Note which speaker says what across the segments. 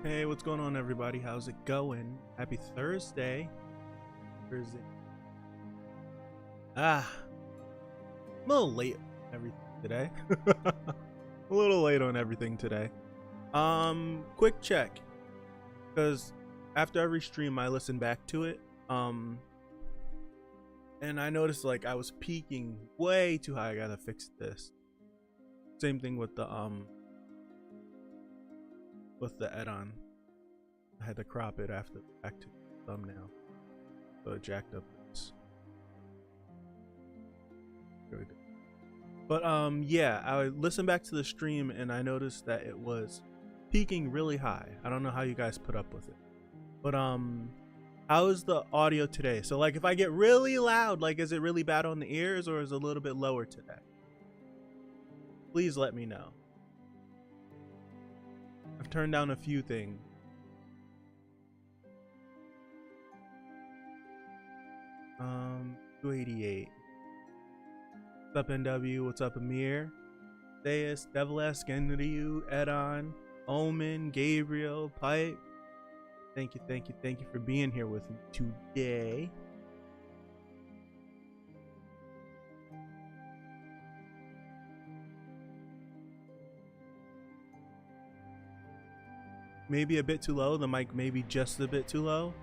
Speaker 1: Hey, what's going on, everybody? How's it going? Happy Thursday. Thursday. I'm a little late on everything today. A little late on everything today. Quick check, because after every stream I listen back to it. And I noticed like I was peaking way too high. I gotta fix this. Same thing with the Eduan. I had to crop it after back to the thumbnail, so it jacked up this. But yeah, I listened back to the stream and I noticed that it was peaking really high. I don't know how you guys put up with it, but how is the audio today? So like if I get really loud, like is it really bad on the ears, or is it a little bit lower today? Please let me know. I've turned down a few things. Um, 288. What's up, NW? What's up, Amir? Deus, Devil-esque, Enryu, Eduan, Omen, Gabriel, Pipe. Thank you for being here with me today. Maybe a bit too low. The mic maybe just a bit too low.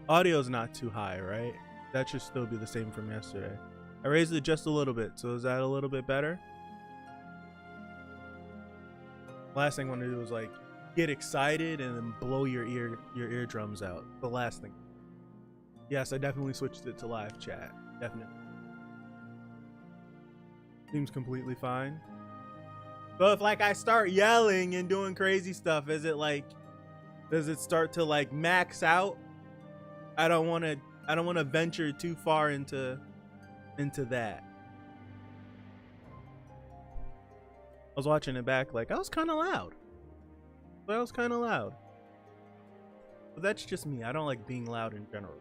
Speaker 1: Audio's not too high, right? That should still be the same from yesterday. I raised it just a little bit, so is that a little bit better? Last thing I want to do is like get excited and then blow your eardrums out. The last thing. Yes, I definitely switched it to live chat. Definitely. Seems completely fine. But if like I start yelling and doing crazy stuff, is it like, does it start to like max out? I don't want to venture too far into that. I was watching it back, like I was kind of loud. But that's just me. I don't like being loud in general.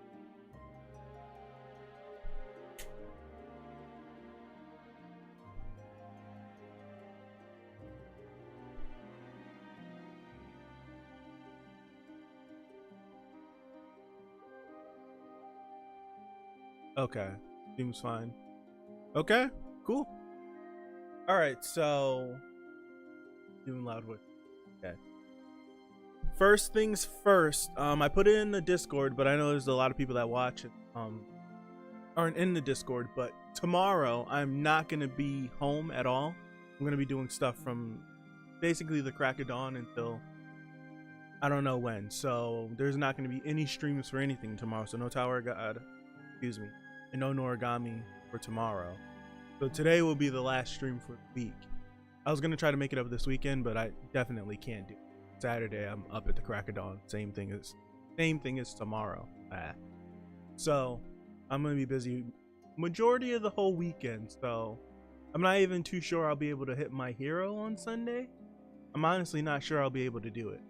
Speaker 1: Okay, seems fine. Okay, cool. All right, so doing loud with. Okay. First things first. I put it in the Discord, but I know there's a lot of people that watch it aren't in the Discord. But tomorrow I'm not gonna be home at all. I'm gonna be doing stuff from basically the crack of dawn until I don't know when. So there's not gonna be any streams for anything tomorrow. So no Tower God, excuse me, and no Noragami for tomorrow. So today will be the last stream for the week. I was gonna try to make it up this weekend, but I definitely can't do it. Saturday I'm up at the crack of dawn. Same thing as tomorrow. So I'm gonna be busy majority of the whole weekend. So I'm not even too sure I'll be able to hit my hero on Sunday. I'm honestly not sure I'll be able to do it.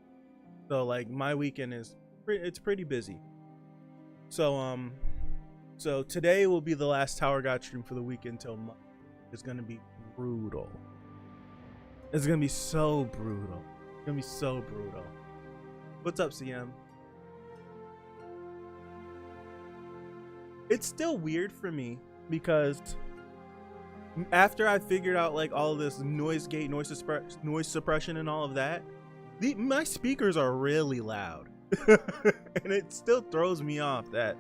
Speaker 1: So like my weekend it's pretty busy. So so today will be the last Tower God stream for the week until Monday. It's gonna be brutal. It's gonna be so brutal. It's gonna be so brutal. What's up, CM? It's still weird for me because after I figured out like all of this noise gate, noise suppression, and all of that, my speakers are really loud, and it still throws me off that.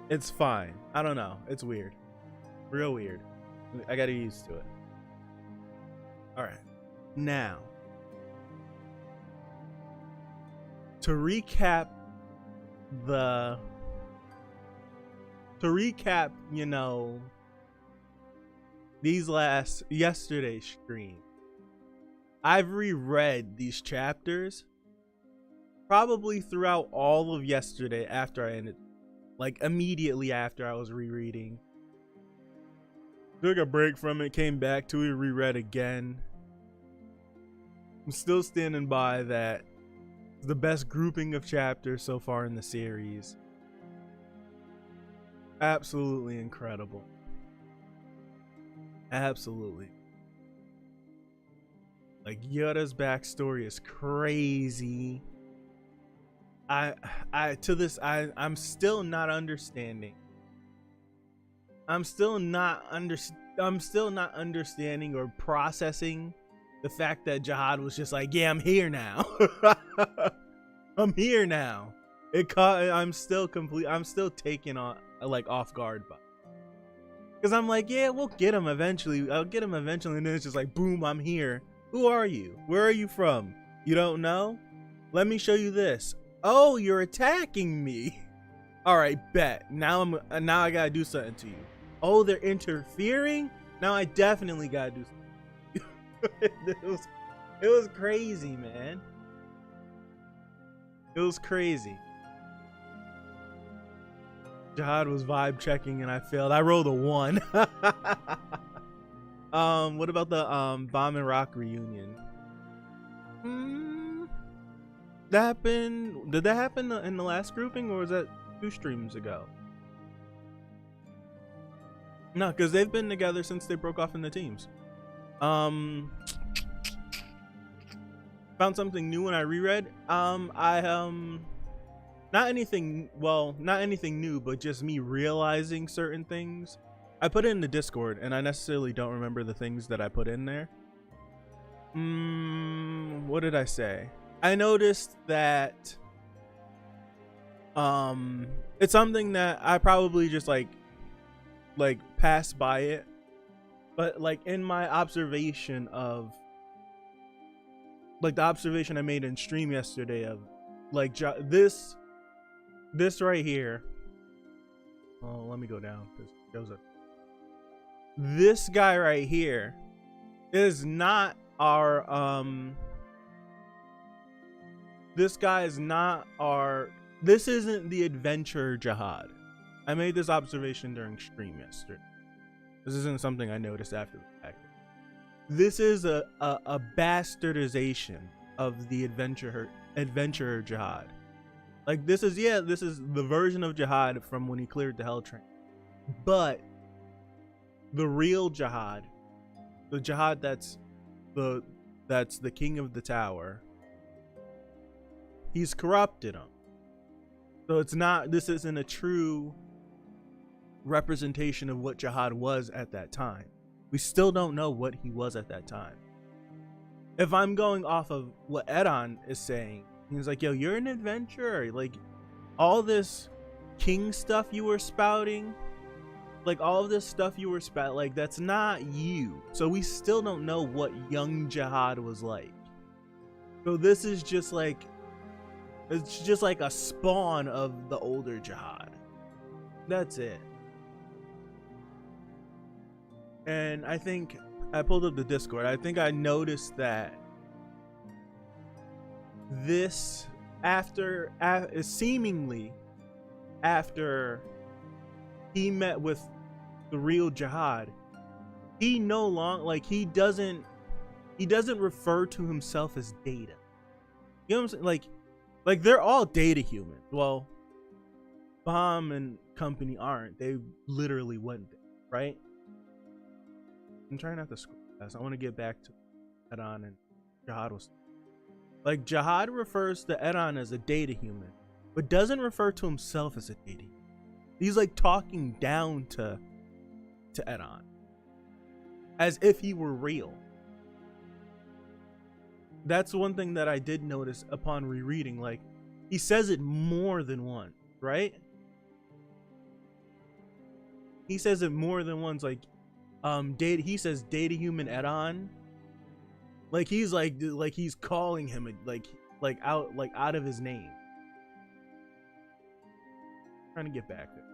Speaker 1: It's fine. I don't know. It's weird. Real weird. I gotta get used to it. Alright. Now, to recap, you know, yesterday's stream, I've reread these chapters probably throughout all of yesterday after I ended. Like immediately after I was rereading. Took a break from it, came back to it, reread again. I'm still standing by that. It's the best grouping of chapters so far in the series. Absolutely incredible. Absolutely. Like Yoda's backstory is crazy. I'm still not understanding. I'm still not understanding or processing the fact that Jihad was just like, yeah, I'm here now. I'm here now. I'm still taken on like off guard by, because I'm like, yeah, we'll get him eventually. I'll get him eventually, and then it's just like, boom, I'm here. Who are you? Where are you from? You don't know? Let me show you this. Oh, you're attacking me. All right, bet. Now I gotta do something to you. Oh, they're interfering. Now I definitely gotta do something. It was crazy, man. It was crazy. Jihad was vibe checking and I failed. I rolled a 1. What about the Bomb and Rock reunion? That happened. Did that happen in the last grouping, or was that 2 streams ago? No, because they've been together since they broke off in the teams. Found something new when I reread. Not anything new, but just me realizing certain things. I put it in the Discord, and I necessarily don't remember the things that I put in there. What did I say? I noticed that it's something that I probably just like passed by it, but like in my observation of like the observation I made in stream yesterday of like this right here. Oh, let me go down because there was this guy right here is not our this isn't the adventure Jihad. I made this observation during stream yesterday. This isn't something I noticed after the fact. This is a bastardization of the adventurer Jihad. Like this is the version of Jihad from when he cleared the Hell Train. But the real Jihad, the Jihad that's the king of the tower, he's corrupted him. So this isn't a true representation of what Jihad was at that time. We still don't know what he was at that time. If I'm going off of what Eduan is saying, he's like, yo, you're an adventurer. Like all this king stuff you were spouting, like all of this stuff you were spouting, like that's not you. So we still don't know what young Jihad was like. So this is just like, it's just like a spawn of the older Jihad. That's it. And I think I pulled up the Discord. I think I noticed that this seemingly after he met with the real Jihad, he no longer he doesn't refer to himself as Data. You know what I'm saying? Like they're all data humans. Well, Bomb and company aren't. They literally went there, right? I'm trying not to scroll fast. I want to get back to Eduan and Jihad was like Jihad refers to Eduan as a data human, but doesn't refer to himself as a data human. He's like talking down to Eduan as if he were real. That's one thing that I did notice upon rereading. Like he says it more than once, right? He says it more than once. Like he says data human Eduan. Like he's he's calling him out of his name. I'm trying to get back there.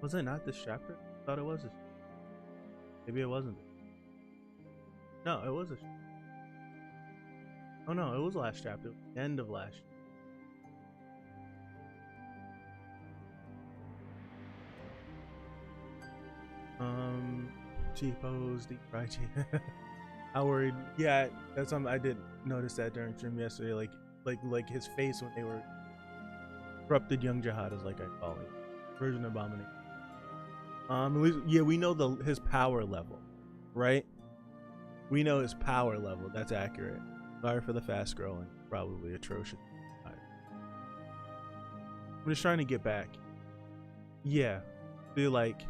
Speaker 1: Was it not this chapter? I thought it was. Maybe it wasn't. No, it was. Oh no, it was last chapter. The end of last. T-pose, deep right. I worried. Yeah, that's something I did notice that during stream yesterday. Like his face when they were corrupted young Jihad is like I call it. Version of Abomination. At least, yeah, we know his power level, right? We know his power level. That's accurate. Sorry for the fast scrolling. Probably atrocious. I'm just trying to get back. Yeah, feel like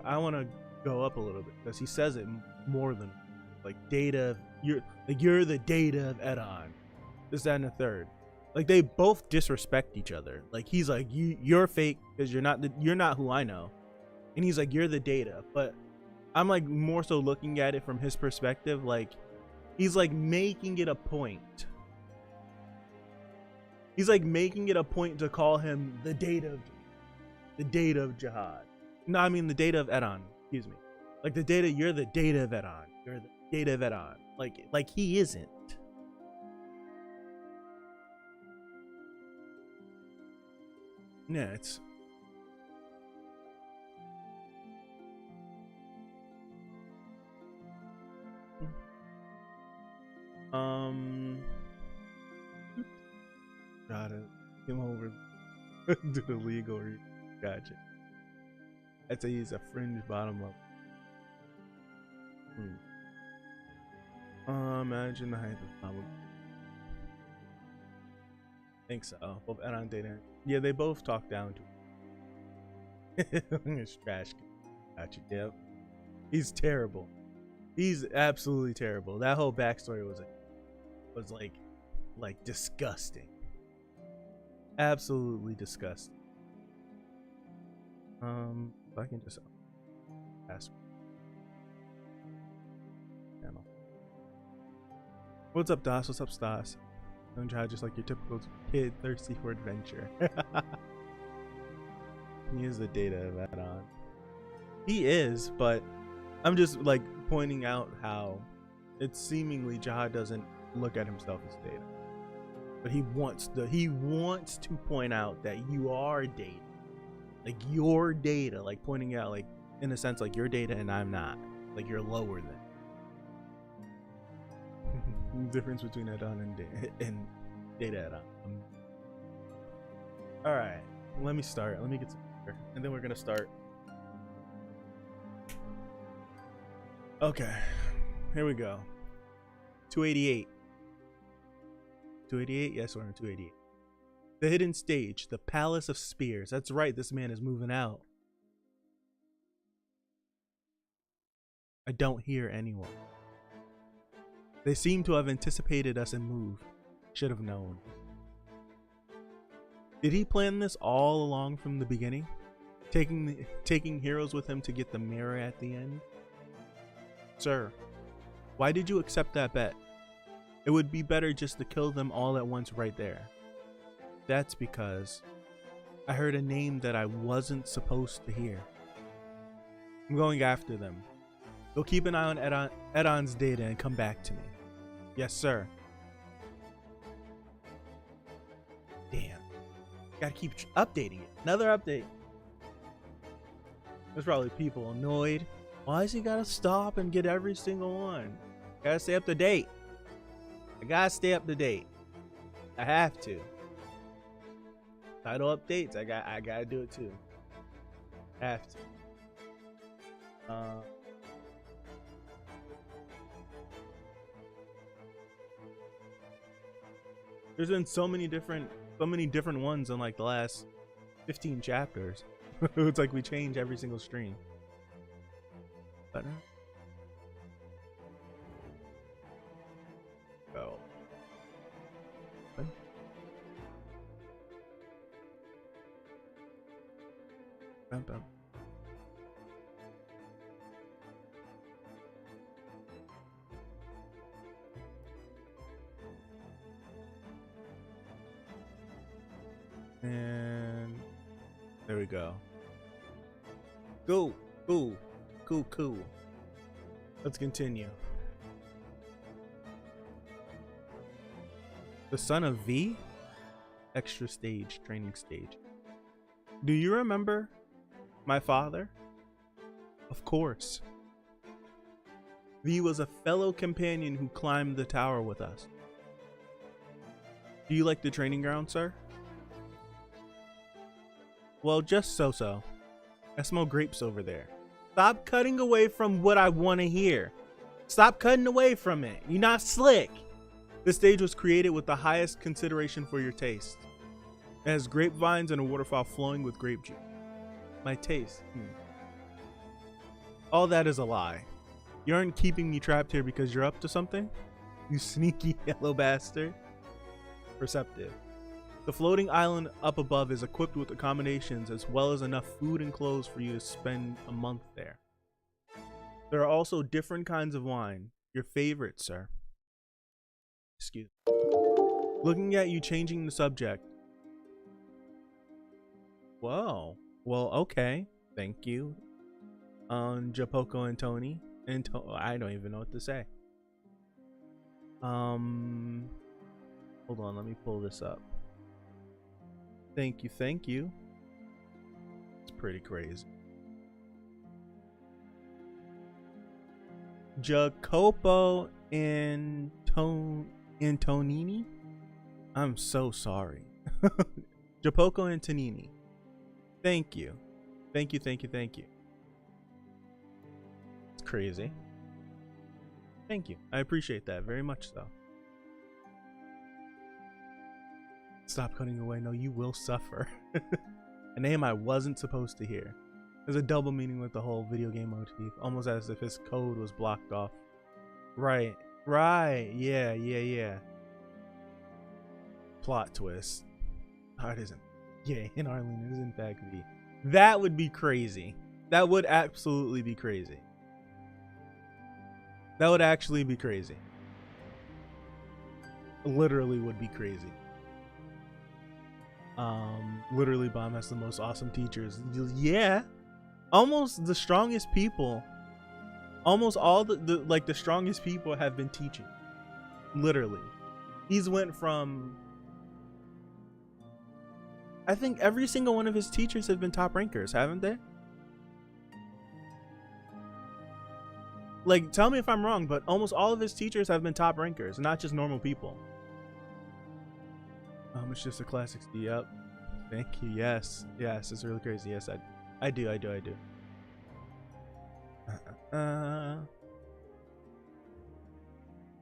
Speaker 1: I want to go up a little bit because he says it more than like data. You're the data of Eduan. This, that, and the third. Like they both disrespect each other. Like he's like you're fake because you're not who I know, and he's like you're the data. But I'm like more so looking at it from his perspective. Like he's like making it a point. He's like making it a point to call him the data of Jihad. No, I mean the data of Eduan. Excuse me. Like the data. You're the data of Eduan. You're the data of Eduan. Like he isn't. Yeah, it's got it. Came over to the legal read. Gotcha. I'd say he's a fringe bottom level. Imagine the height of public. Think so. Both Eduan data. Yeah, they both talk down to him. It's trash. Gotcha. Yep. He's terrible. He's absolutely terrible. That whole backstory was like disgusting. Absolutely disgusting. If I can just ask. Channel. What's up, Das? What's up, Stas? Don't try just like your typical kid thirsty for adventure. He is the data of Eduan. He is, but I'm just like pointing out how it's seemingly Jihad doesn't look at himself as data, but he wants to point out that you are data, like your data, like pointing out like in a sense like you're data and I'm not, like you're lower than. Difference between Eduan and data Eduan. All right, let me start. Let me get some, and then we're gonna start. Okay, here we go. 288. 288. Yes, we're on 288. The hidden stage, the Palace of Spears. That's right. This man is moving out. I don't hear anyone. They seem to have anticipated us and moved. Should have known. Did he plan this all along from the beginning? Taking heroes with him to get the mirror at the end? Sir, why did you accept that bet? It would be better just to kill them all at once right there. That's because I heard a name that I wasn't supposed to hear. I'm going after them. Go keep an eye on Eduan's data and come back to me. Yes, sir. Damn. Gotta keep updating it. Another update. There's probably people annoyed. Why does he gotta stop and get every single one? Gotta stay up to date. I gotta stay up to date. I have to. Title updates. I gotta do it too. I have to. There's been so many different ones in like the last 15 chapters. It's like we change every single stream. But go. Bum, bum. And there we go. Cool. Let's continue. The son of V? Extra stage, training stage. Do you remember my father? Of course. V was a fellow companion who climbed the tower with us. Do you like the training ground, sir? Well, just so-so. I smell grapes over there. Stop cutting away from what I want to hear. Stop cutting away from it. You're not slick. This stage was created with the highest consideration for your taste. It has grapevines and a waterfall flowing with grape juice. My taste. All that is a lie. You aren't keeping me trapped here because you're up to something? You sneaky yellow bastard. Perceptive. The floating island up above is equipped with accommodations as well as enough food and clothes for you to spend a month there. There are also different kinds of wine. Your favorite, sir. Excuse me. Looking at you, changing the subject. Whoa. Well, okay. Thank you. Japoko and Tony. I don't even know what to say. Hold on, let me pull this up. Thank you, thank you. It's pretty crazy. Jacopo and Antonini? I'm so sorry. Jacopo Antonini. Thank you. Thank you, thank you, thank you. It's crazy. Thank you. I appreciate that very much so. Stop cutting away. No, you will suffer. A name I wasn't supposed to hear. There's a double meaning with the whole video game motif, almost as if his code was blocked off. Right. Right. Yeah. Plot twist. Oh, it isn't. Yeah, in Arlene, it is in fact V. That would be crazy. That would absolutely be crazy. That would actually be crazy. Literally would be crazy. Literally Bomb has the most awesome teachers. Yeah. Almost the strongest people. Almost all the strongest people have been teaching. Literally. He's went from, I think every single one of his teachers have been top rankers, haven't they? Like, tell me if I'm wrong, but almost all of his teachers have been top rankers, not just normal people. It's just a classic. Yep. Thank you. Yes, it's really crazy. Yes, I do.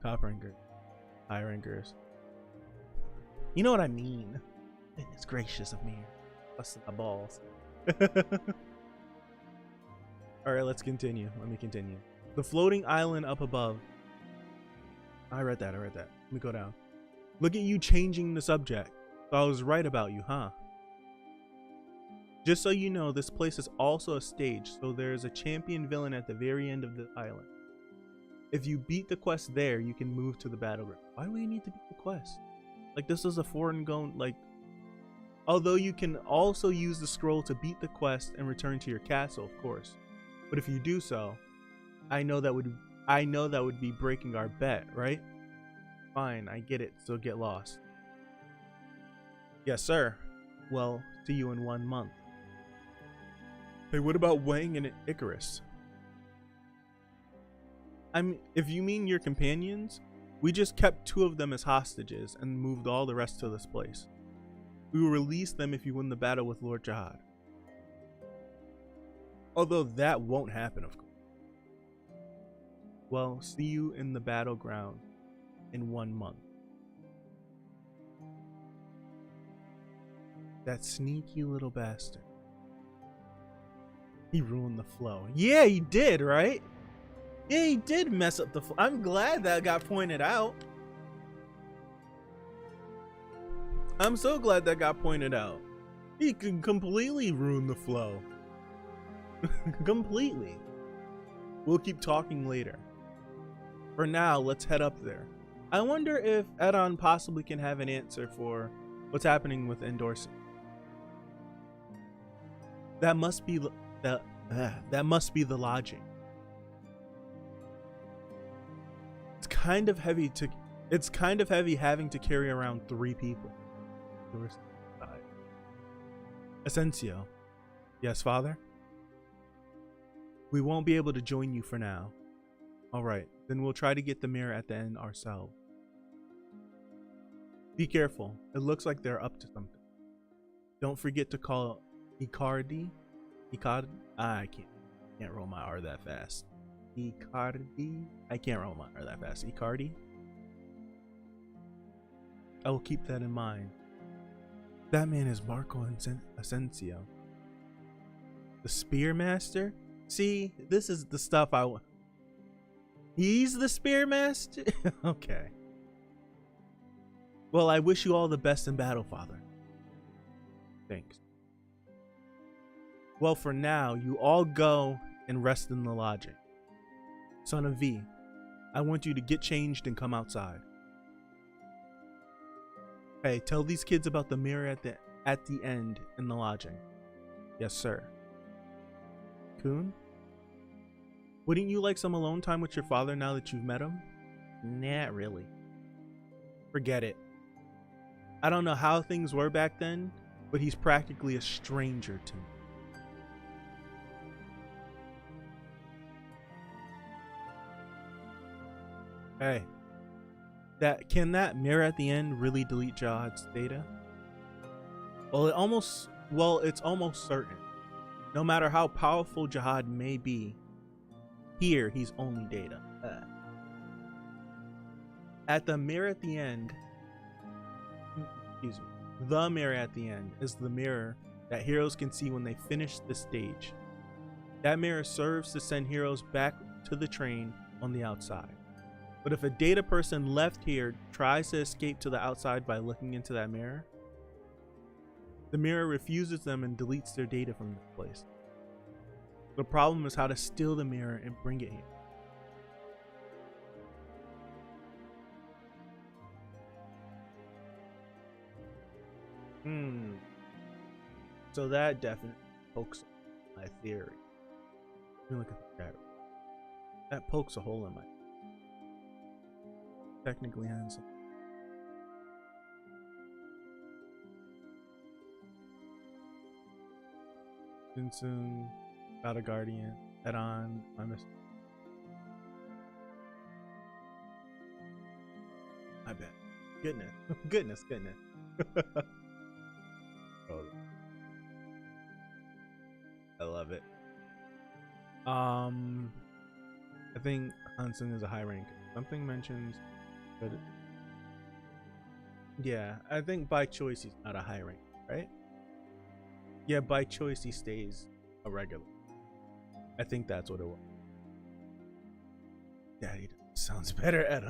Speaker 1: Top rankers, high rankers. You know what I mean? Goodness gracious of me, busting my balls. All right, let's continue. Let me continue. The floating island up above. I read that. Let me go down. Look at you changing the subject. So I was right about you, huh? Just so you know, this place is also a stage, so there's a champion villain at the very end of the island. If you beat the quest there, you can move to the battleground. Why do we need to beat the quest? Like, this is a foreign going, like... Although you can also use the scroll to beat the quest and return to your castle, of course. But if you do so, I know that would be breaking our bet, right? Fine, I get it, so get lost. Yes, sir. Well, see you in 1 month. Hey, what about Wang and Icarus? If you mean your companions, we just kept 2 of them as hostages and moved all the rest to this place. We will release them if you win the battle with Lord Jihad. Although that won't happen, of course. Well, see you in the battleground in 1 month. That sneaky little bastard. He ruined the flow. Yeah, he did, right? Yeah, he did mess up the flow. I'm glad that got pointed out. I'm so glad that got pointed out. He can completely ruin the flow. Completely. We'll keep talking later. For now, let's head up there. I wonder if Eduan possibly can have an answer for what's happening with Endorsi. That must be the logic. It's kind of heavy having to carry around 3 people. Asensio. Yes, father? We won't be able to join you for now. Alright, then we'll try to get the mirror at the end ourselves. Be careful. It looks like they're up to something. Don't forget to call Icardi. I can't roll my R that fast. Icardi. I can't roll my R that fast. Icardi. I will keep that in mind. That man is Marco Asensio. The Spearmaster? See, this is the stuff I want. He's the Spearmaster? Okay. Well, I wish you all the best in battle, Father. Thanks. Well, for now, you all go and rest in the lodging. Son of V, I want you to get changed and come outside. Hey, tell these kids about the mirror at the end in the lodging. Yes, sir. Khun? Wouldn't you like some alone time with your father now that you've met him? Not really. Forget it. I don't know how things were back then, but he's practically a stranger to me. Hey, can that mirror at the end really delete Jihad's data? Well, it's almost certain. No matter how powerful Jihad may be, here he's only data. At the mirror at the end, the mirror at the end is the mirror that heroes can see when they finish the stage. That mirror serves to send heroes back to the train on the outside. But if a data person left here tries to escape to the outside by looking into that mirror, the mirror refuses them and deletes their data from this place. The problem is how to steal the mirror and bring it here. So that definitely pokes my theory. Let me look at the chat. That pokes a hole in my technically handsome. Soon, got a guardian. Head on. I missed. I bet. Goodness. Oh, I love it. I think Hansen is a high rank. Something mentions, but yeah, I think by choice he's not a high rank, right? Yeah, by choice he stays a regular. I think that's what it was. Yeah, he sounds better at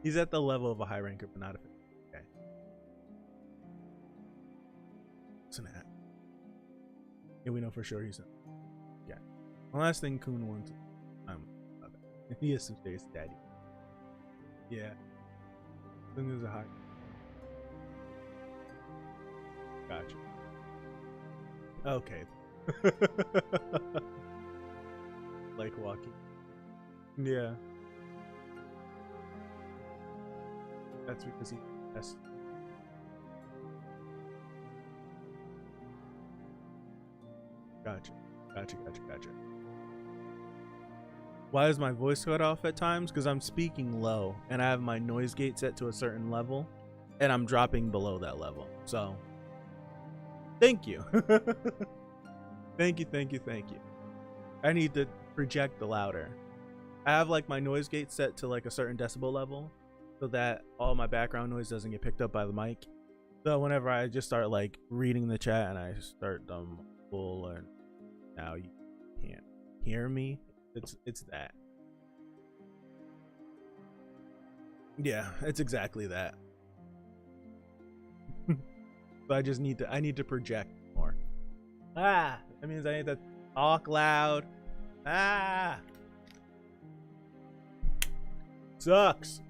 Speaker 1: he's at the level of a high ranker, but not a okay. What's an at? Yeah, we know for sure he's a yeah. The last thing Khun wants, he is some serious daddy. Yeah. I think there's a high. Gotcha. Okay. Like walking. Yeah. That's because he has. Gotcha. Why is my voice cut off at times? Because I'm speaking low and I have my noise gate set to a certain level and I'm dropping below that level. So thank you. Thank you. I need to project the louder. I have like my noise gate set to like a certain decibel level so that all my background noise doesn't get picked up by the mic. So whenever I just start like reading the chat and I start full and now you can't hear me, it's that. Yeah, it's exactly that. So I need to project more. That means I need to talk loud. Sucks.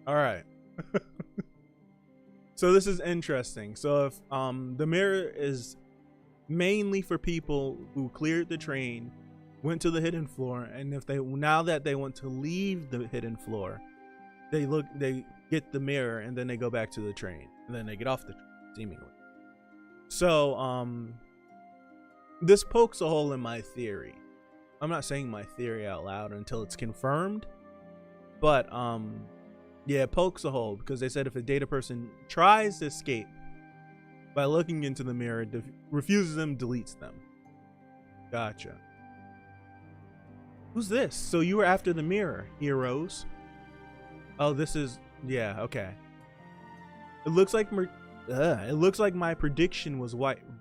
Speaker 1: All right. So this is interesting. So if the mirror is mainly for people who cleared the train, went to the hidden floor, and if now that they want to leave the hidden floor, they get the mirror and then they go back to the train and then they get off the train, seemingly. So this pokes a hole in my theory. I'm not saying my theory out loud until it's confirmed, but yeah, it pokes a hole because they said if a data person tries to escape By looking into the mirror, refuses them, deletes them. Gotcha. Who's this? So you were after the mirror, heroes. Oh, this is, yeah, okay. It looks like my prediction was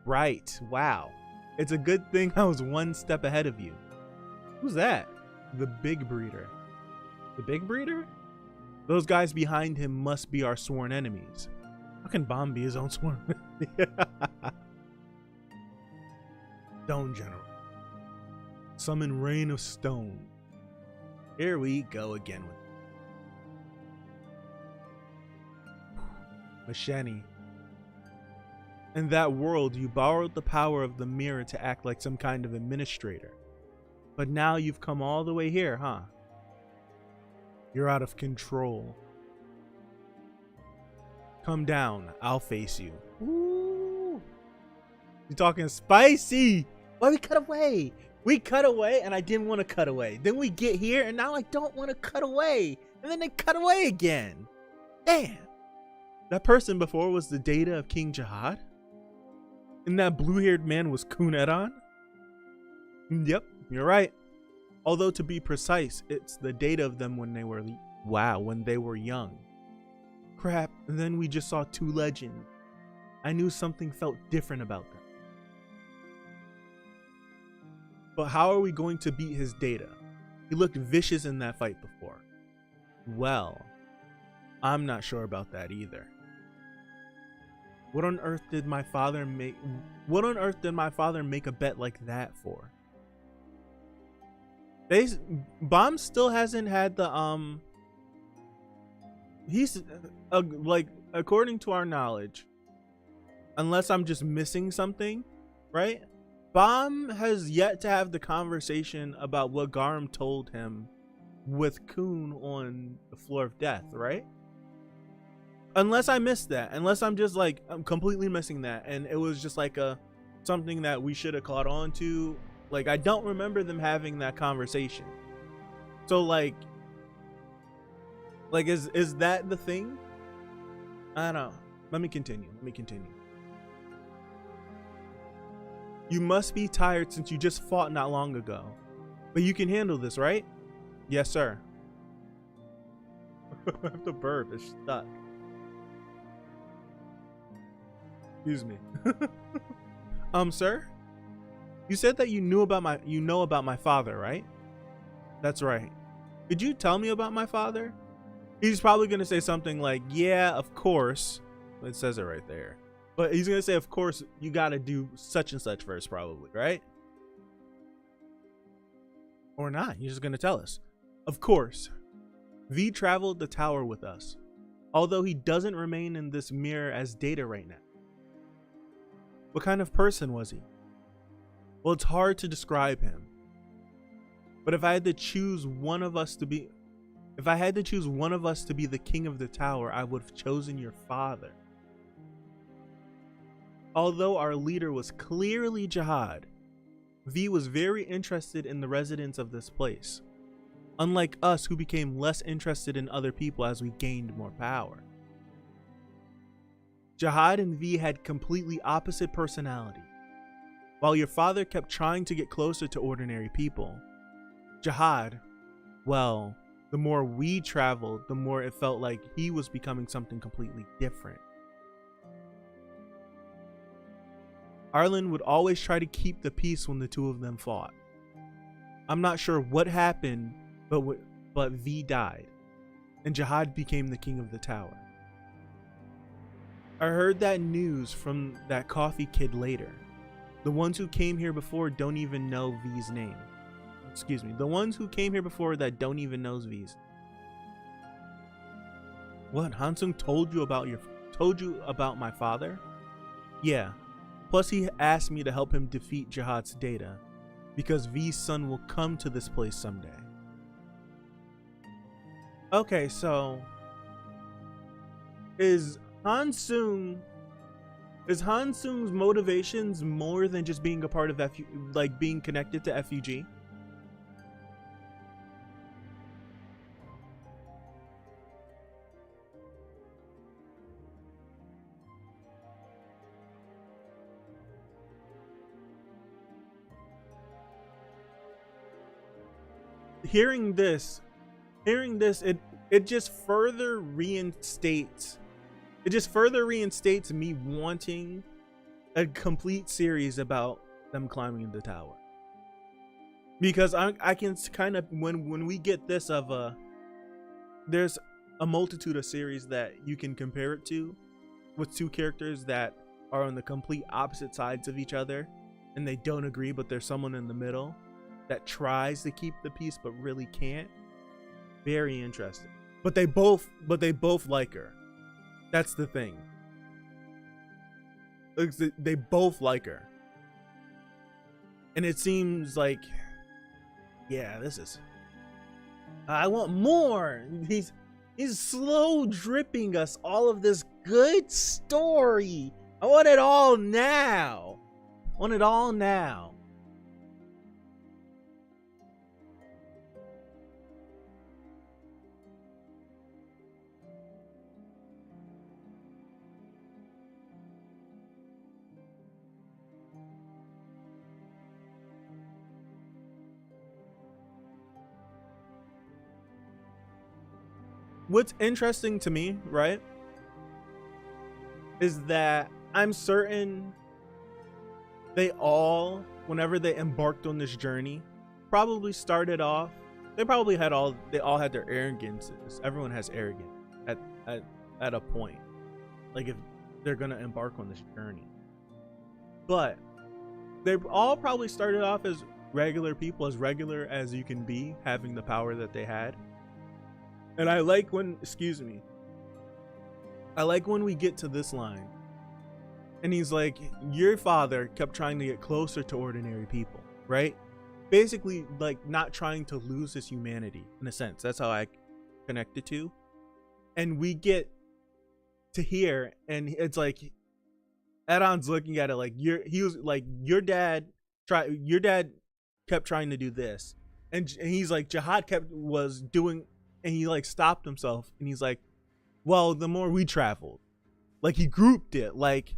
Speaker 1: right. Wow. It's a good thing I was one step ahead of you. Who's that? The big breeder. The big breeder? Those guys behind him must be our sworn enemies. How can Bomb be his own sworn enemy? Stone General. Summon Rain of Stone. Here we go again with Mashani. In that world, you borrowed the power of the mirror to act like some kind of administrator. But now you've come all the way here, huh? You're out of control. Come down, I'll face you. Ooh. You're talking spicy. Why we cut away? We cut away and I didn't want to cut away. Then we get here and now I don't want to cut away. And then they cut away again. Damn. That person before was the data of King Jihad? And that blue-haired man was Khun Eduan? Yep, you're right. Although to be precise, it's the data of them when they were, when they were young. Crap, and then we just saw two legends. I knew something felt different about them. But how are we going to beat his data? He looked vicious in that fight before. Well, I'm not sure about that either. What on earth did my father make a bet like that for? Bomb still hasn't had the he's like, according to our knowledge, unless I'm just missing something, right? Bomb has yet to have the conversation about what Garam told him with Khun on the floor of death, right? Unless I missed that, unless I'm just like, I'm completely missing that, and it was just like something that we should have caught on to. Like, I don't remember them having that conversation. So like is that the thing? I don't know. Let me continue. You must be tired since you just fought not long ago. But you can handle this, right? Yes, sir. The burp is stuck. Excuse me. Sir? You said that you know about my father, right? That's right. Could you tell me about my father? He's probably going to say something like, yeah, of course. It says it right there. But he's going to say, of course, you got to do such and such first, probably, right? Or not. He's just going to tell us. Of course. V traveled the tower with us, although he doesn't remain in this mirror as data right now. What kind of person was he? Well, it's hard to describe him. But if I had to choose one of us to be the king of the tower, I would have chosen your father. Although our leader was clearly Jihad, V was very interested in the residents of this place, unlike us who became less interested in other people as we gained more power. Jihad and V had completely opposite personality. While your father kept trying to get closer to ordinary people, Jihad, well, the more we traveled, the more it felt like he was becoming something completely different. Arlen would always try to keep the peace when the two of them fought. I'm not sure what happened, but V died, and Jihad became the king of the tower. I heard that news from that coffee kid later. The ones who came here before don't even know V's name. Excuse me. The ones who came here before that don't even know V's. What? Hansung told you about my father? Yeah. Plus he asked me to help him defeat Jihad's data, because V's son will come to this place someday. Okay, so is Hansung's motivations more than just being a part of being connected to FUG? hearing this, it just further reinstates me wanting a complete series about them climbing the tower. Because I can kind of, when we get this there's a multitude of series that you can compare it to, with two characters that are on the complete opposite sides of each other and they don't agree, but there's someone in the middle that tries to keep the peace but really can't. Very interesting. But they both like her. That's the thing. They both like her. And it seems like, yeah, this is, I want more. He's slow dripping us all of this good story. I want it all now. I want it all now. What's interesting to me, right, is that I'm certain they all, whenever they embarked on this journey, probably started off, they all had their arrogances. Everyone has arrogance at a point, like if they're gonna embark on this journey. But they all probably started off as regular people, as regular as you can be, having the power that they had. And I like when, I like when we get to this line and he's like, your father kept trying to get closer to ordinary people, right? Basically, like, not trying to lose his humanity, in a sense. That's how I connect it to. And we get to here, and it's like, Eduan's looking at it like, your dad kept trying to do this. And he's like, Jihad was doing, and he like stopped himself, and he's like, well, the more we traveled, like he grouped it, like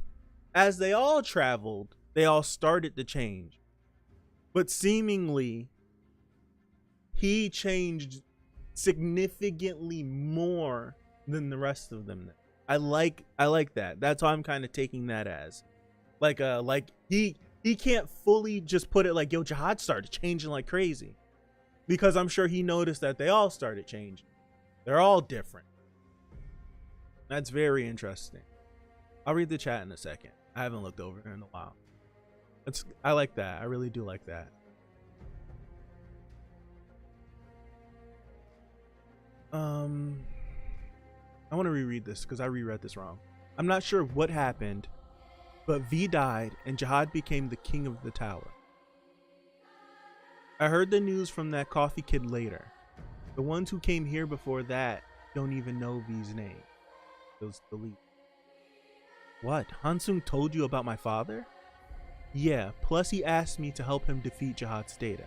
Speaker 1: as they all traveled, they all started to change, but seemingly he changed significantly more than the rest of them. I like that. That's how I'm kind of taking that as, like he can't fully just put it like, yo, Jihad started changing like crazy. Because I'm sure he noticed that they all started changing. They're all different. That's very interesting. I'll read the chat in a second. I haven't looked over it in a while. I like that. I really do like that. I want to reread this because I reread this wrong. I'm not sure what happened, but V died and Jihad became the king of the tower. I heard the news from that coffee kid later. The ones who came here before that don't even know V's name. Those delete. What? Hansung told you about my father? Yeah, plus he asked me to help him defeat Jihad's data.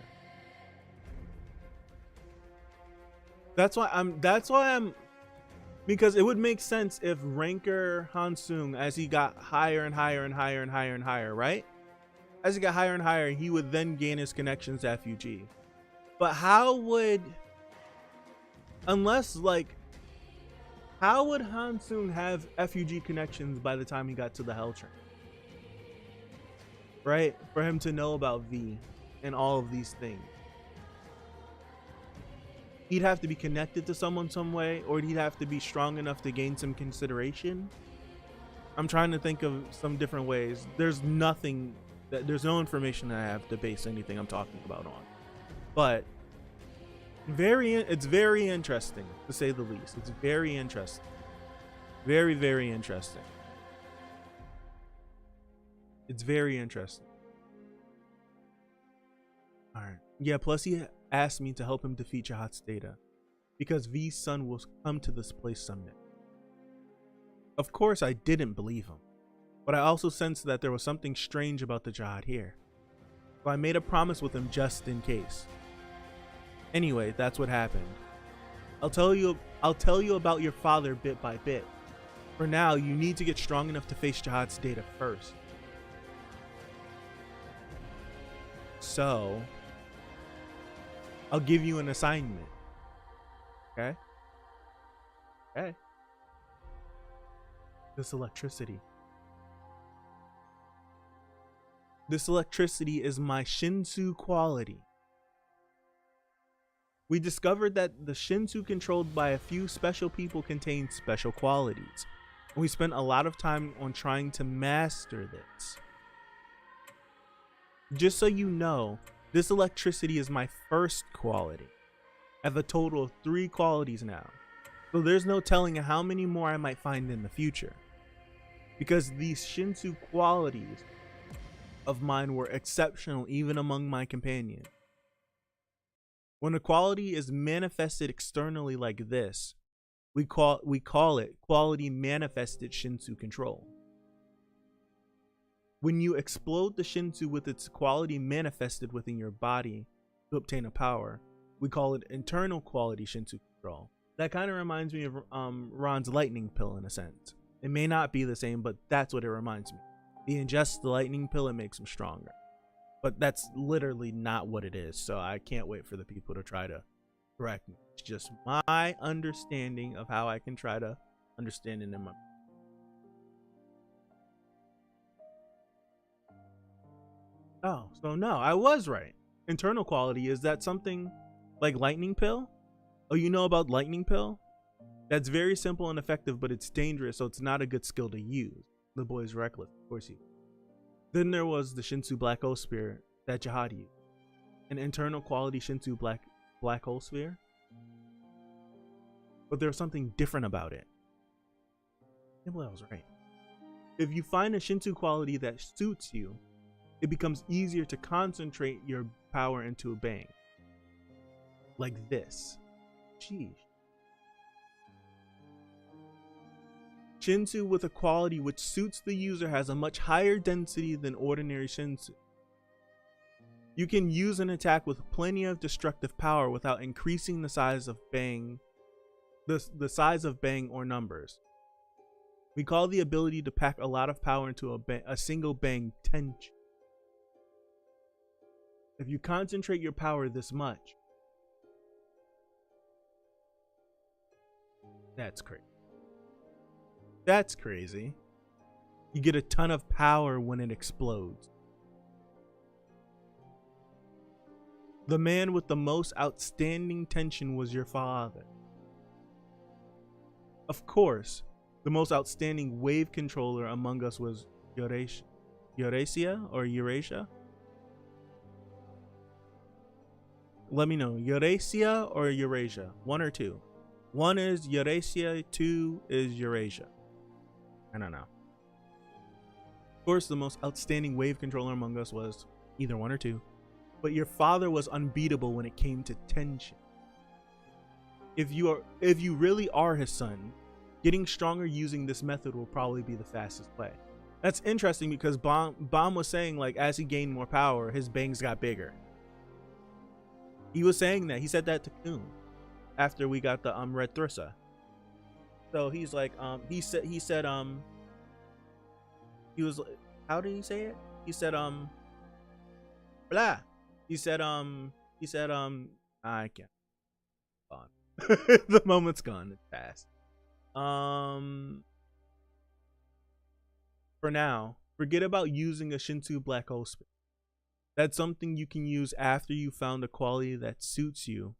Speaker 1: That's why I'm because it would make sense if Ranker Hansung, as he got higher and higher and higher and higher and higher, right? As he got higher and higher, he would then gain his connections to FUG. But how would Hansung have FUG connections by the time he got to the Hell Train? Right? For him to know about V and all of these things. He'd have to be connected to someone some way, or he'd have to be strong enough to gain some consideration. I'm trying to think of some different ways. There's no information that I have to base anything I'm talking about on. But it's very interesting, to say the least. It's very interesting. Very, very interesting. It's very interesting. Alright. Yeah, plus he asked me to help him defeat Jihad's data, because V's son will come to this place someday. Of course I didn't believe him, but I also sensed that there was something strange about the Jihad here. So I made a promise with him just in case. Anyway, that's what happened. I'll tell you about your father bit by bit. For now, you need to get strong enough to face Jihad's data first. So, I'll give you an assignment. Okay? Okay. This electricity. This electricity is my Shinsu quality. We discovered that the Shinsu controlled by a few special people contain special qualities. We spent a lot of time on trying to master this. Just so you know, this electricity is my first quality. I have a total of 3 qualities now. So there's no telling how many more I might find in the future. Because these Shinsu qualities of mine were exceptional even among my companions. When a quality is manifested externally like this, we call it quality manifested Shinsu control. When you explode the Shinsu with its quality manifested within your body to obtain a power, we call it internal quality Shinsu control. That kind of reminds me of Ron's lightning pill in a sense. It may not be the same, but that's what it reminds me. He ingests the lightning pill, it makes him stronger. But that's literally not what it is, so I can't wait for the people to try to correct me. It's just my understanding of how I can try to understand it in my... Oh, so no, I was right. Internal quality, is that something like lightning pill? Oh, you know about lightning pill? That's very simple and effective, but it's dangerous, so it's not a good skill to use. The boy's reckless, of course he... Then there was the Shinsu Black Hole Sphere that Jihad used. An internal quality Shinsu Black Hole Sphere. But there's something different about it. I can't believe I was right. If you find a Shinsu quality that suits you, it becomes easier to concentrate your power into a bang. Like this. Sheesh. Shinsu with a quality which suits the user has a much higher density than ordinary Shinsu. You can use an attack with plenty of destructive power without increasing the size of bang, the size of bang or numbers. We call the ability to pack a lot of power into a single bang tension. If you concentrate your power this much, that's crazy. That's crazy. You get a ton of power when it explodes. The man with the most outstanding tension was your father. Of course, the most outstanding wave controller among us was Eurasia or Eurasia? Let me know, Eurasia or Eurasia? 1 or 2? 1 is Eurasia, 2 is Eurasia. I don't know. Of course, the most outstanding wave controller among us was either 1 or 2. But your father was unbeatable when it came to tension. If you really are his son, getting stronger using this method will probably be the fastest way. That's interesting because Bomb was saying, like, as he gained more power, his bangs got bigger. He was saying that. He said that to Khun after we got the Readthrough. So he's like, he said he was, how did he say it? He said blah. He said I can't. Gone. The moment's gone. It's past. For now, forget about using a Shinsu Black Hole Sphere. That's something you can use after you found a quality that suits you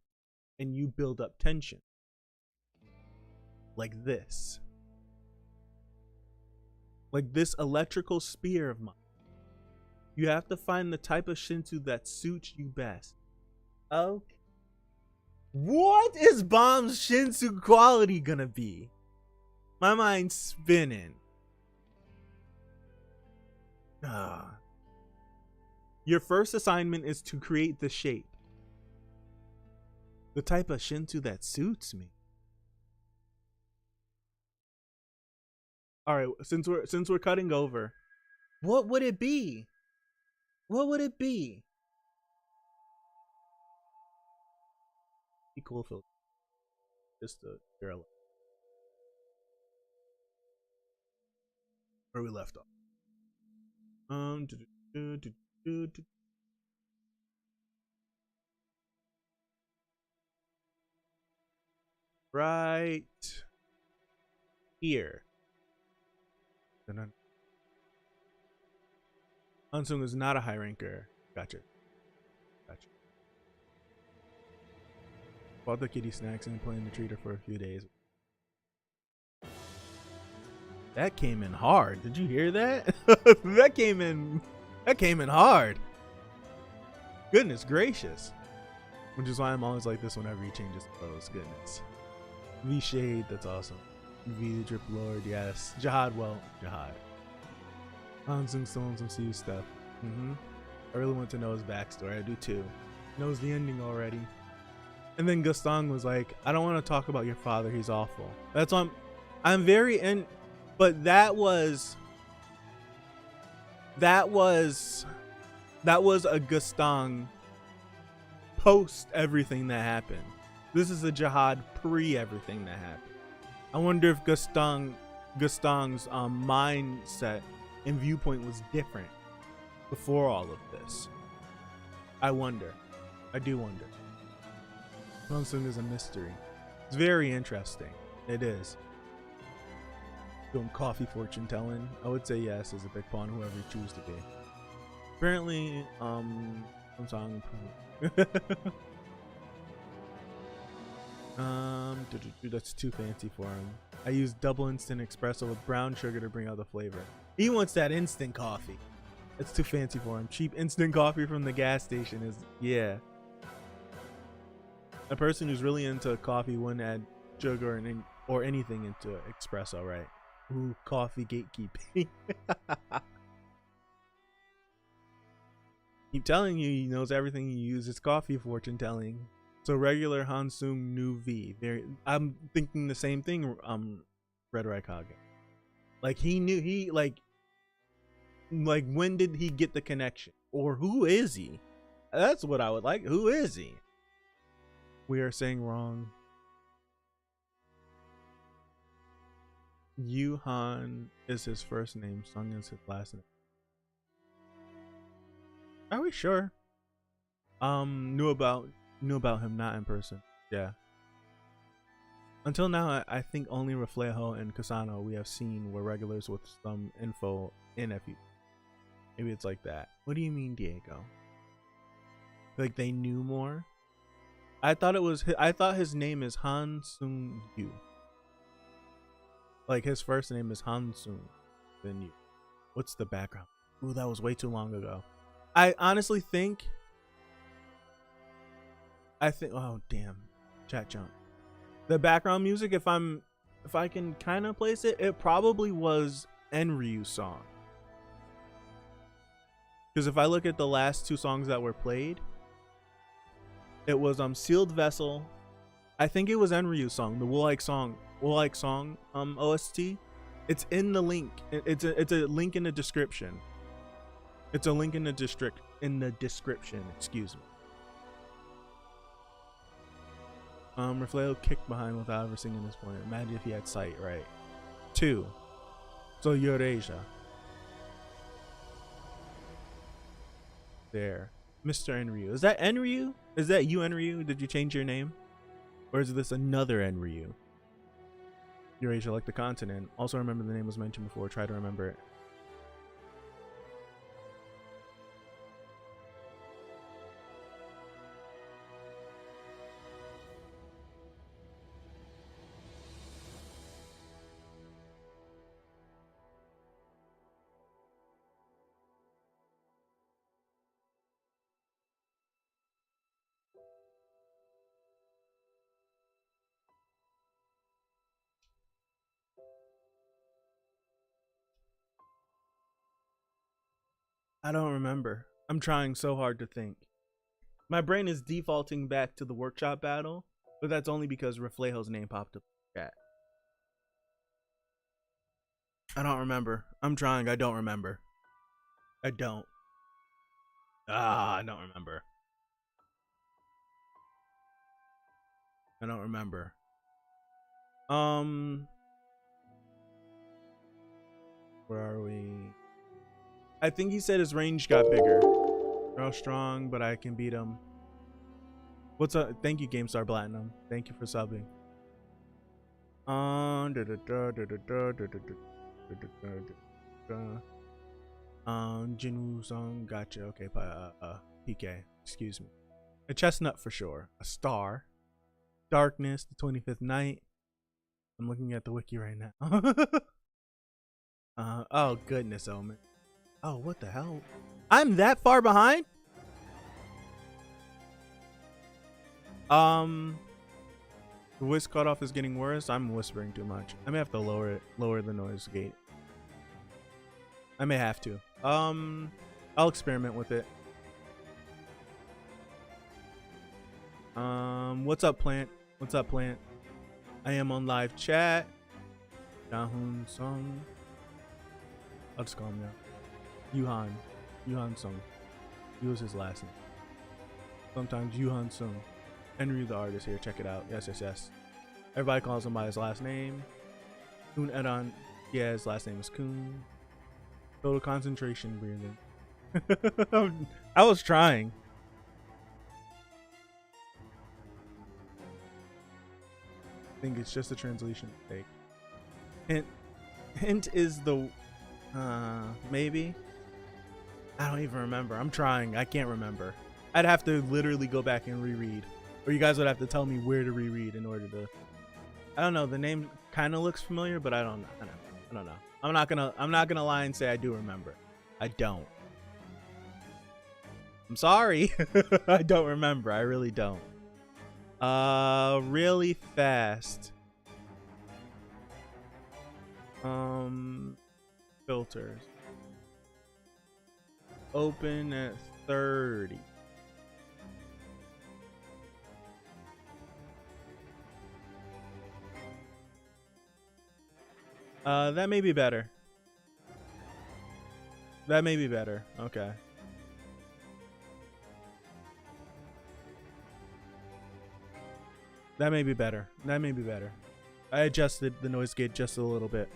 Speaker 1: and you build up tension. Like this. Like this electrical spear of mine. You have to find the type of Shinsu that suits you best. Okay. What is Bomb's Shinsu quality gonna be? My mind's spinning. Your first assignment is to create the shape. The type of Shinsu that suits me. Alright, since we're cutting over, what would it be? What would it be? Be cool if it was just a girl. Where we left off. right here. Hansung is not a high ranker. Gotcha. Gotcha. Bought the kitty snacks and playing the treater for a few days. That came in hard. Did you hear that? That came in hard. Goodness gracious. Which is why I'm always like this whenever he changes clothes. Goodness. V Shade, that's awesome. V the Drip Lord, yes. Jihad, well, Jihad. Hansung still on some CU stuff. I really want to know his backstory. I do too. Knows the ending already. And then Gustang was like, I don't want to talk about your father. He's awful. That's why I'm very in. But that was a Gustang post everything that happened. This is a Jihad pre everything that happened. I wonder if Gustang's mindset and viewpoint was different before all of this. I wonder. I do wonder. Hansung is a mystery. It's very interesting. It is. Doing coffee fortune telling. I would say yes as a big pawn, whoever you choose to be. Apparently, Hansung. That's too fancy for him. I use double instant espresso with brown sugar to bring out the flavor. He wants that instant coffee. It's too fancy for him. Cheap instant coffee from the gas station is, yeah. A person who's really into coffee wouldn't add sugar or anything into espresso, right? Ooh, coffee gatekeeping. Keep telling you he knows everything he uses coffee fortune telling. So regular Hansung new V. I'm thinking the same thing. Red Raikage. Like he knew like when did he get the connection? Or who is he? That's what I would like. Who is he? We are saying wrong. Yuhan is his first name. Sung is his last name. Are we sure? Knew about him, not in person. Yeah. Until now, I think only Reflejo and Kasano we have seen were regulars with some info in FU. Maybe it's like that. What do you mean, Diego? Like they knew more? I thought his name is Hansung Yu. Like his first name is Hansung, then Yu. What's the background? Ooh, that was way too long ago. I honestly think. Oh damn, chat jump. The background music, if I can kind of place it, it probably was Enryu's song. Because if I look at the last two songs that were played, it was Sealed Vessel. I think it was Enryu's song, the Wool Like Song OST. It's in the link. It's a link in the description. It's a link in the description. Excuse me. Reflejo kicked behind without ever singing this point. Imagine if he had sight, right? 2. So Eurasia. There. Mr. Enryu. Is that Enryu? Is that you, Enryu? Did you change your name? Or is this another Enryu? Eurasia, like the continent. Also remember the name was mentioned before. Try to remember it. I don't remember. I'm trying so hard to think. My brain is defaulting back to the workshop battle, but that's only because Reflejo's name popped up in the chat. I don't remember. I'm trying. I don't remember. I don't. I don't remember. I don't remember. Where are we? I think he said his range got bigger. Real strong, but I can beat him. What's up? Thank you, GameStar Platinum. Thank you for subbing. Jinwoo Song, gotcha. Okay, PK, excuse me. A chestnut for sure. A star. Darkness, the 25th night. I'm looking at the wiki right now. Oh goodness, Omen. Oh, what the hell? I'm that far behind? The voice cutoff is getting worse. I'm whispering too much. I may have to lower the noise gate. I may have to. I'll experiment with it. What's up, Plant? What's up, Plant? I am on live chat. Dahun Song. I'll just call him now. Yuhan Sung. He was his last name. Sometimes Yuhan Sung. Henry the artist here. Check it out. Yes. Everybody calls him by his last name. Khun Eduan. Yeah, his last name is Khun. Total concentration breathing. I was trying. I think it's just a translation mistake. Hint is the maybe. I don't even remember. I'm trying. I can't remember. I'd have to literally go back and reread, or you guys would have to tell me where to reread in order to. I don't know. The name kind of looks familiar, but I don't know. I'm not gonna lie and say I do remember. I don't. I'm sorry. I don't remember. I really don't. Really fast. Filters. Open at 30. That may be better. That may be better. Okay. That may be better. That may be better. I adjusted the noise gate just a little bit.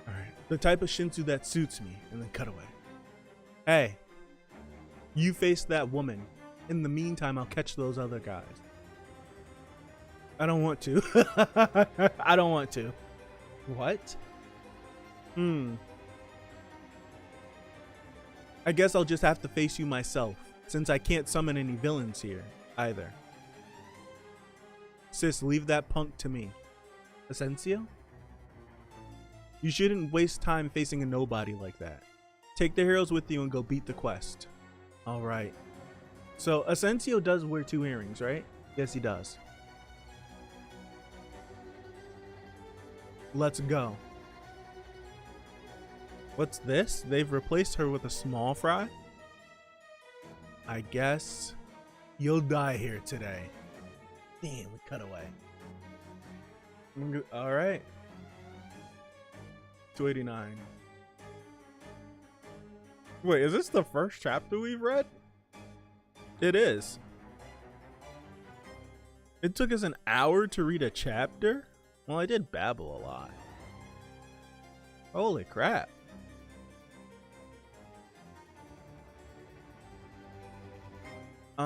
Speaker 1: Alright. The type of Shinsu that suits me. And then cut away. Hey. You face that woman. In the meantime, I'll catch those other guys. I don't want to. I don't want to. What? I guess I'll just have to face you myself. Since I can't summon any villains here. Either. Sis, leave that punk to me. Asensio? You shouldn't waste time facing a nobody like that. Take the heroes with you and go beat the quest. Alright. So, Asensio does wear 2 earrings, right? Yes, he does. Let's go. What's this? They've replaced her with a small fry? I guess you'll die here today. Damn, we cut away. Alright. 289. Wait, is this the first chapter we've read? It is. It took us an hour to read a chapter? Well, I did babble a lot. Holy crap. Do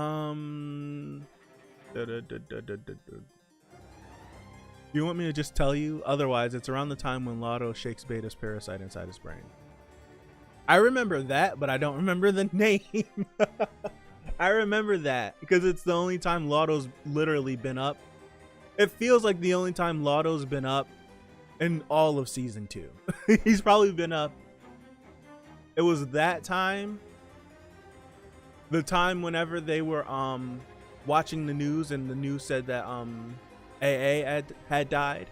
Speaker 1: you want me to just tell you? Otherwise, it's around the time when Lotto shakes Beta's parasite inside his brain. I remember that, but I don't remember the name. I remember that because it's the only time Lotto's literally been up. It feels like the only time Lotto's been up in all of season 2. He's probably been up. It was that time. The time whenever they were watching the news and the news said that AA had died.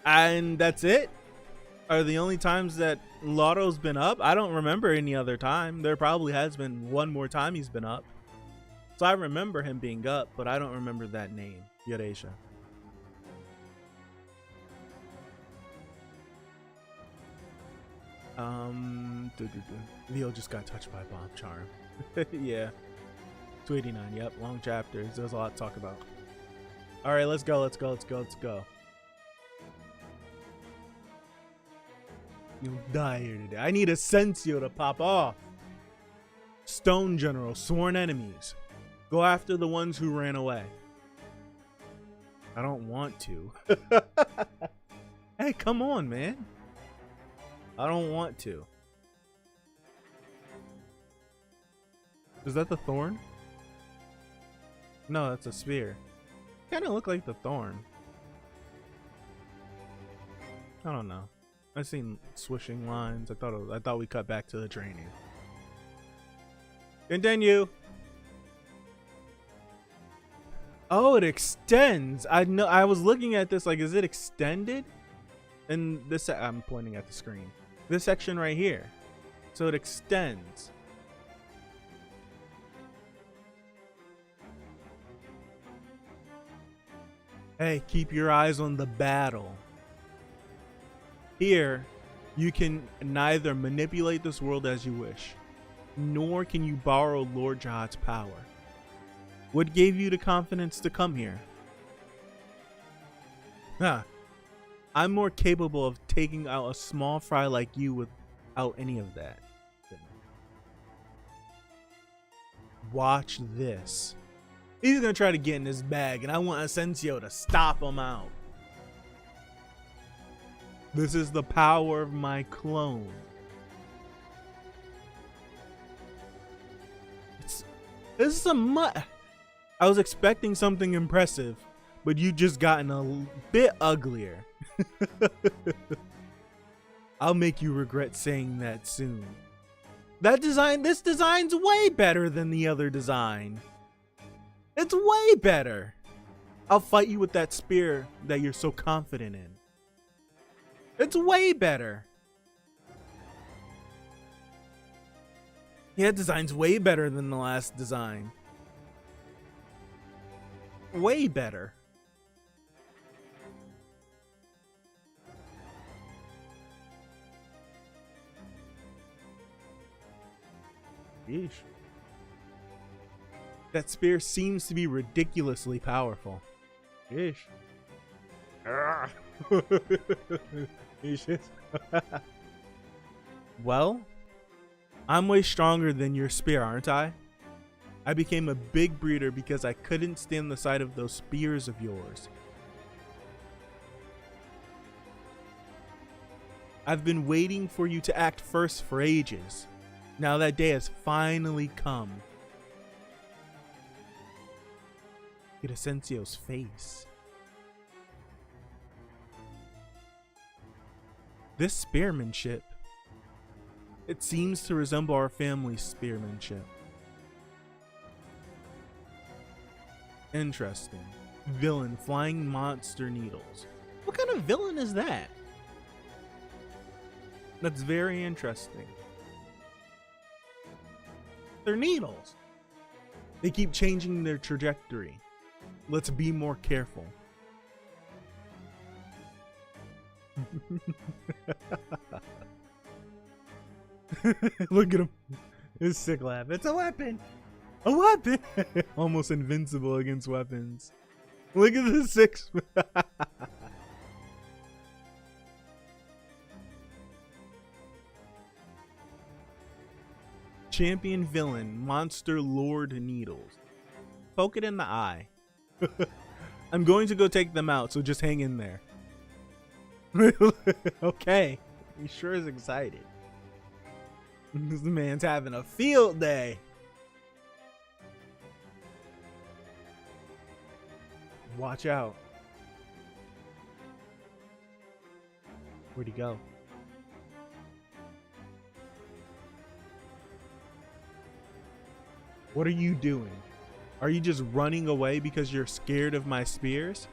Speaker 1: And that's it. Are the only times that Lotto's been up? I don't remember any other time. There probably has been one more time he's been up. So I remember him being up, but I don't remember that name. Yareisha. Leo just got touched by bomb charm. Yeah. 289. Yep. Long chapters. There's a lot to talk about. All right, let's go. You'll die here today. I need Asensio to pop off. Stone General, sworn enemies. Go after the ones who ran away. I don't want to. Hey, come on, man. I don't want to. Is that the thorn? No, that's a spear. Kind of look like the thorn. I don't know. I seen swishing lines. I thought we cut back to the training. Continue. Oh, it extends. I know. I was looking at this like, is it extended? And this, I'm pointing at the screen. This section right here. So it extends. Hey, keep your eyes on the battle. Here, you can neither manipulate this world as you wish, nor can you borrow Lord Jihad's power. What gave you the confidence to come here? Huh. I'm more capable of taking out a small fry like you without any of that. Watch this. He's gonna try to get in his bag, and I want Asensio to stop him out. This is the power of my clone. This is I was expecting something impressive, but you just gotten a bit uglier. I'll make you regret saying that soon. This design's way better than the other design. It's way better. I'll fight you with that spear that you're so confident in. It's way better. Yeah, design's way better than the last design. Way better. Yeesh. That spear seems to be ridiculously powerful. Yeesh. Well, I'm way stronger than your spear, aren't I? I became a big breeder because I couldn't stand the sight of those spears of yours. I've been waiting for you to act first for ages. Now that day has finally come. Get Asensio's face. This spearmanship. It seems to resemble our family's spearmanship. Interesting. Villain, flying monster needles. What kind of villain is that? That's very interesting. They're needles. They keep changing their trajectory. Let's be more careful. Look at him. His sick laugh. It's a weapon. A weapon. Almost invincible against weapons. Look at the six. Champion villain, monster lord needles. Poke it in the eye. I'm going to go take them out, so just hang in there. Okay. He sure is excited. This man's having a field day. Watch out. Where'd he go? What are you doing? Are you just running away because you're scared of my spears?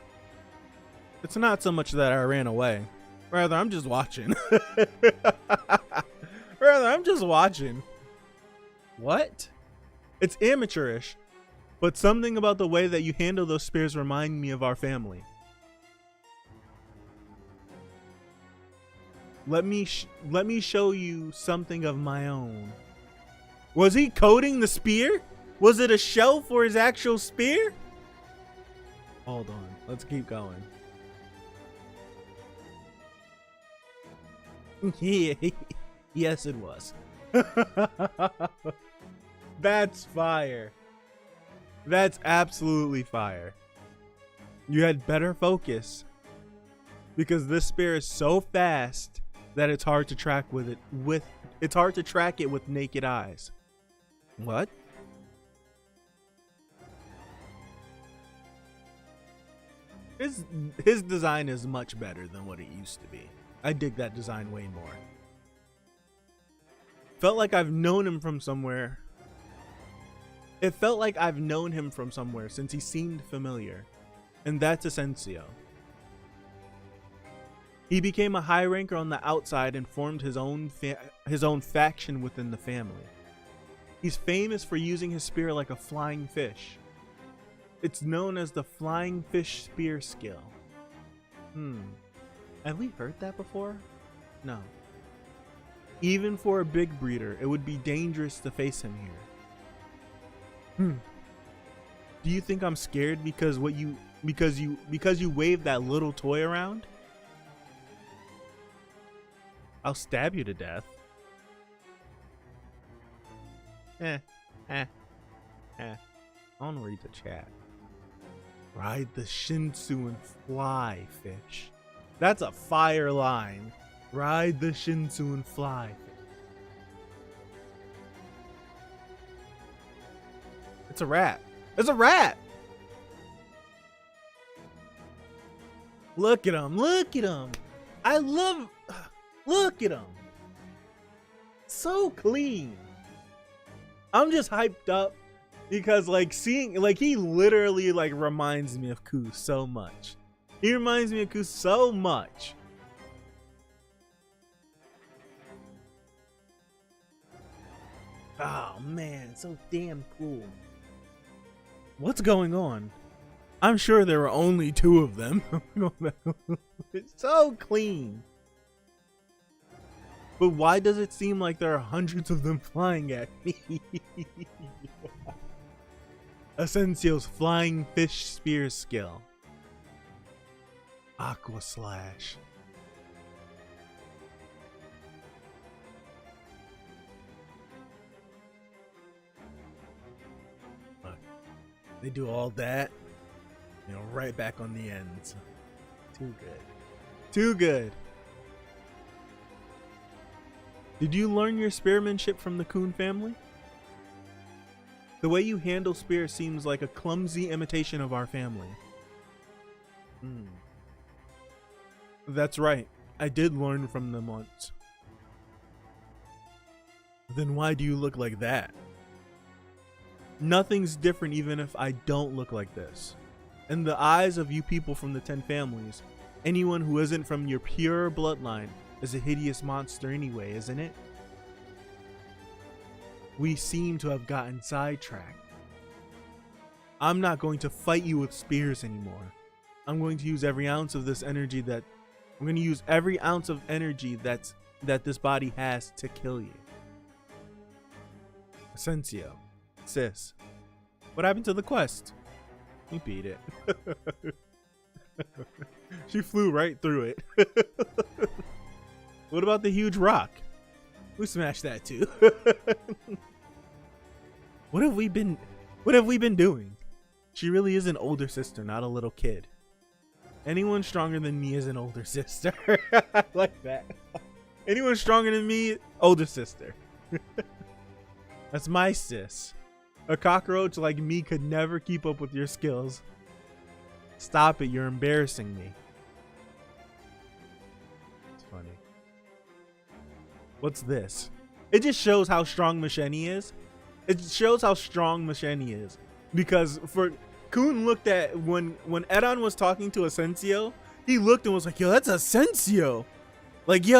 Speaker 1: It's not so much that I ran away. Rather, I'm just watching. Rather, I'm just watching. What? It's amateurish, but something about the way that you handle those spears remind me of our family. Let me show you something of my own. Was he coding the spear? Was it a shell for his actual spear? Hold on. Let's keep going. Yeah, yes, it was. That's fire. That's absolutely fire. You had better focus because this spear is so fast that it's hard to track it's hard to track it with naked eyes. What? His design is much better than what it used to be. I dig that design way more. Felt like I've known him from somewhere. It felt like I've known him from somewhere since he seemed familiar. And that's Asensio. He became a high ranker on the outside and formed his own faction within the family. He's famous for using his spear like a flying fish. It's known as the flying fish spear skill. Have we heard that before? No. Even for a big breeder, it would be dangerous to face him here. Do you think I'm scared because you wave that little toy around? I'll stab you to death. I want to read the chat. Ride the Shinsu and fly, fish. That's a fire line. Ride the Shinsu and fly. It's a rat. It's a rat! Look at him. Look at him. Look at him. So clean. I'm just hyped up because he literally reminds me of Khun so much. He reminds me of Khun so much. Oh man, so damn cool. What's going on? I'm sure there were only 2 of them. It's so clean. But why does it seem like there are hundreds of them flying at me? Asensio's flying fish spear skill. Aqua slash. Look, they do all that, right back on the ends. Too good. Too good. Did you learn your spearmanship from the Khun family? The way you handle spear seems like a clumsy imitation of our family. That's right. I did learn from them once. Then why do you look like that? Nothing's different even if I don't look like this. In the eyes of you people from the 10 families, anyone who isn't from your pure bloodline is a hideous monster anyway, isn't it? We seem to have gotten sidetracked. I'm not going to fight you with spears anymore. I'm going to use every ounce of this energy that this body has to kill you. Asensio, sis, what happened to the quest? You beat it. She flew right through it. What about the huge rock? We smashed that too. What have we been doing? She really is an older sister, not a little kid. Anyone stronger than me is an older sister. I like that. Anyone stronger than me, older sister. That's my sis. A cockroach like me could never keep up with your skills. Stop it, you're embarrassing me. It's funny. What's this? It just shows how strong Masheni is. It shows how strong Masheni is. Because for Khun looked at when Eduan was talking to Asensio, he looked and was like, yo, that's Asensio. Like, yo,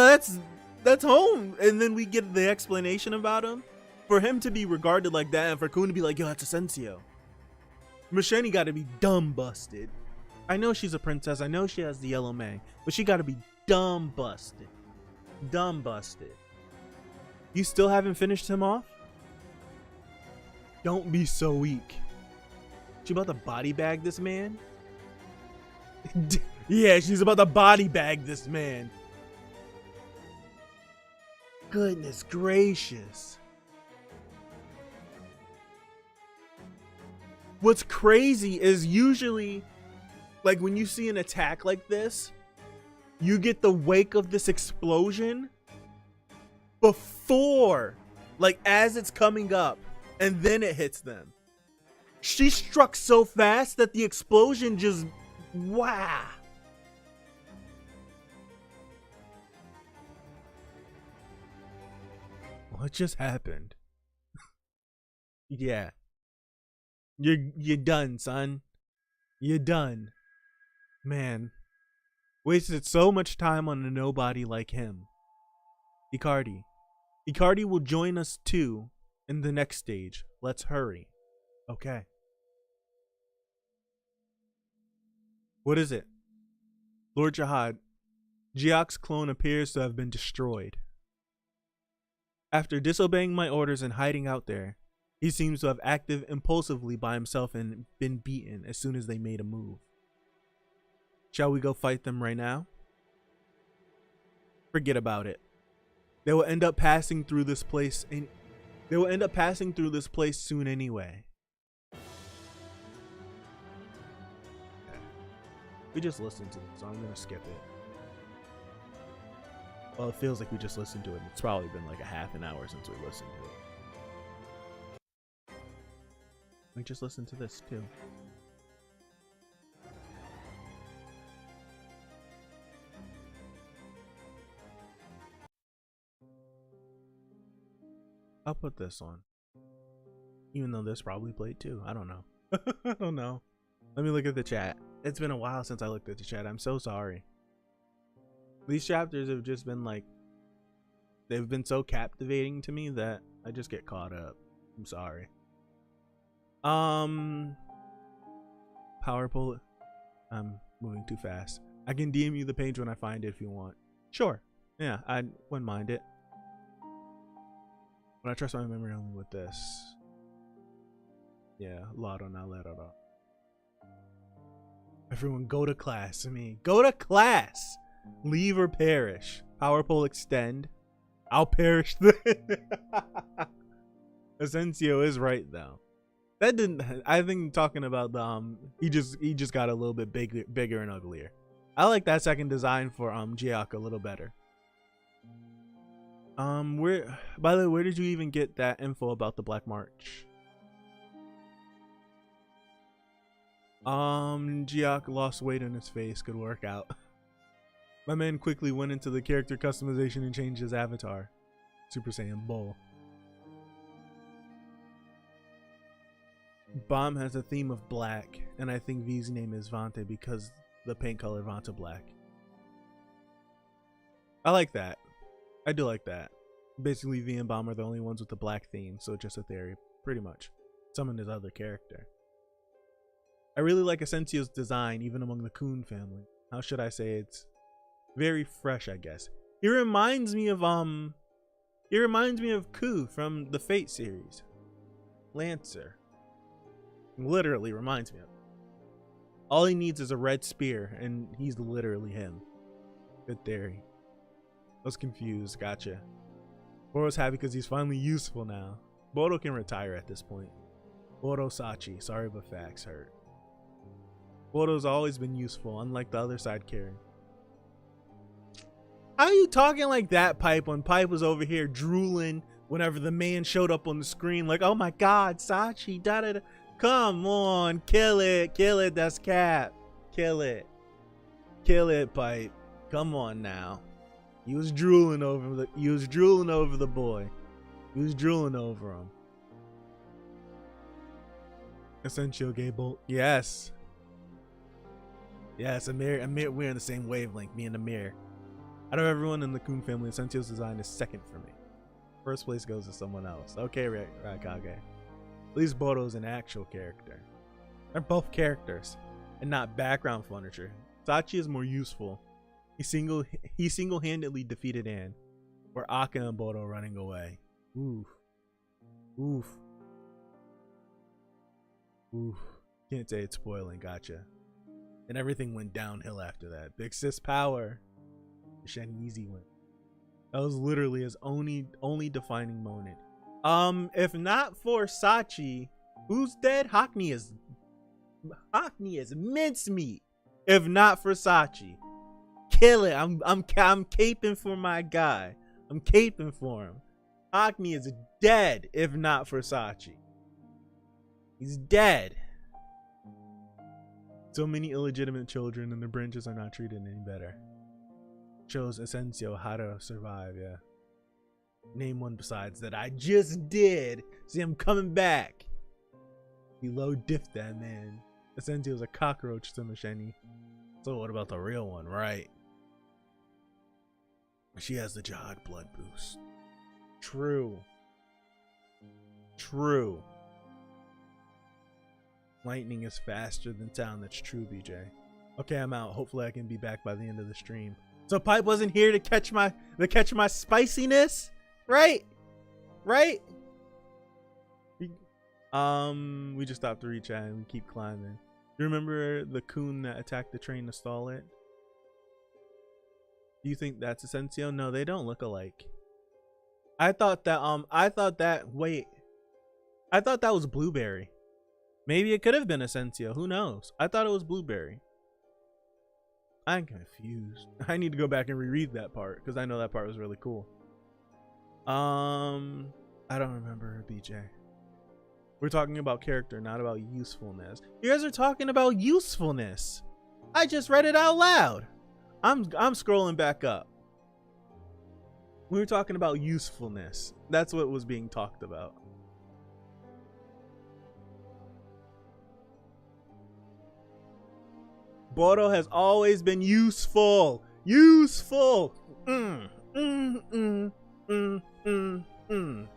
Speaker 1: that's home. And then we get the explanation about him. For him to be regarded like that and for Khun to be like, yo, that's Asensio. Masheni gotta be dumb busted. I know she's a princess. I know she has the yellow mane. But she gotta be dumb busted. Dumb busted. You still haven't finished him off? Don't be so weak. She about to body bag this man? Yeah, she's about to body bag this man. Goodness gracious. What's crazy is usually, like, when you see an attack like this, you get the wake of this explosion before, like, as it's coming up, and then it hits them. She struck so fast that the explosion just, wow. What just happened? Yeah. You're done, son. You're done. Man. Wasted so much time on a nobody like him. Icardi. Icardi will join us too in the next stage. Let's hurry. Okay. What is it? Lord Jihad. Jiak's clone appears to have been destroyed. After disobeying my orders and hiding out there, he seems to have acted impulsively by himself and been beaten as soon as they made a move. Shall we go fight them right now? Forget about it. They will end up passing through this place soon anyway. We just listened to it, so I'm gonna skip it. Well, it feels like we just listened to it. It's probably been like a half an hour since we listened to it. We just listened to this too. I'll put this on. Even though this probably played too. I don't know. I don't know. Let me look at the chat. It's been a while since I looked at the chat. I'm so sorry. These chapters have just been like, they've been so captivating to me that I just get caught up. I'm sorry. Power bullet. I'm moving too fast. I can DM you the page when I find it if you want. Sure. Yeah, I wouldn't mind it. But I trust my memory only with this. Yeah, Lotto now, let it off. Everyone go to class. I mean, go to class. Leave or perish. Power pole extend. I'll perish then. Asensio is right though. That didn't. I think talking about the he just got a little bit bigger and uglier. I like that second design for Jiak a little better. Where, by the way, where did you even get that info about the Black March? Jiak lost weight on his face. Good workout. My man quickly went into the character customization and changed his avatar. Super Saiyan Bull. Bomb has a theme of black, and I think V's name is Vante because the paint color Vanta black. I like that. I do like that. Basically, V and Bomb are the only ones with the black theme, so just a theory, pretty much. Summon his other character. I really like Asensio's design, even among the Khun family. How should I say it's very fresh, I guess. He reminds me of Ku from the Fate series. Lancer. Literally reminds me of him. All he needs is a red spear, and he's literally him. Good theory. I was confused. Gotcha. Boro's happy because he's finally useful now. Boro can retire at this point. Boro Sachi. Sorry, but facts hurt. Boro's always been useful, unlike the other side character. How are you talking like that, Pipe, when Pipe was over here drooling whenever the man showed up on the screen? Like, oh my god, Sachi, da da da. Come on, kill it, that's Cap. Kill it, Pipe. Come on now. He was drooling over the boy. He was drooling over him. Essential Gable. Yes. Yes, Amir, we're in the same wavelength, me and Amir. Out of everyone in the Khun family, Essential's design is second for me. First place goes to someone else. Okay, Raikage. At least Boro's an actual character. They're both characters, and not background furniture. Sachi is more useful. He single-handedly defeated Anne, where Akka and Boro running away. Oof. Oof. Oof. Can't say it's spoiling, gotcha. And everything went downhill after that. Big Sis power. Shen easy win. That was literally his only defining moment. If not for Sachi, who's dead? Hackney is Hockney is mincemeat. If not for Sachi, kill it. I'm caping for my guy. I'm caping for him. Hockney is dead if not for Sachi. He's dead. So many illegitimate children and their branches are not treated any better. Shows Essential how to survive, yeah. Name one besides that. I just did. See, I'm coming back. He low diff that man. Essential's a cockroach to Masheni. So what about the real one, right? She has the jihad blood boost. True. True. Lightning is faster than sound. That's true, BJ. Okay, I'm out. Hopefully I can be back by the end of the stream. So Pipe wasn't here to catch my spiciness, right? Right? We just stopped to reach out and we keep climbing. You remember the Khun that attacked the train to stall it? Do you think that's Essential? No, they don't look alike. I thought that was Blueberry. Maybe it could have been Essential. Who knows? I thought it was Blueberry. I'm confused. I need to go back and reread that part because I know that part was really cool. I don't remember, BJ. We're talking about character, not about usefulness. You guys are talking about usefulness. I just read it out loud. I'm scrolling back up. We were talking about usefulness. That's what was being talked about. Bodo has always been useful. Useful.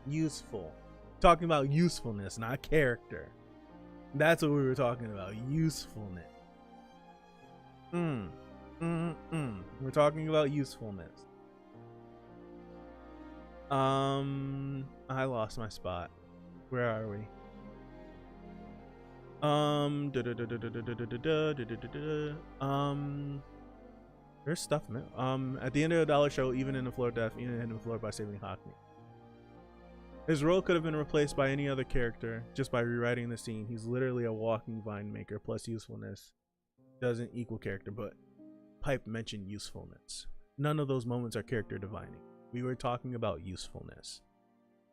Speaker 1: Useful. Talking about usefulness, not character. That's what we were talking about. Usefulness. We're talking about usefulness. I lost my spot. Where are we? There's stuff in it. At the end of the dollar show, even in the floor death, even in the floor by saving Hockney. His role could have been replaced by any other character just by rewriting the scene. He's literally a walking vine maker plus usefulness. Doesn't equal character, but Pipe mentioned usefulness. None of those moments are character defining. We were talking about usefulness.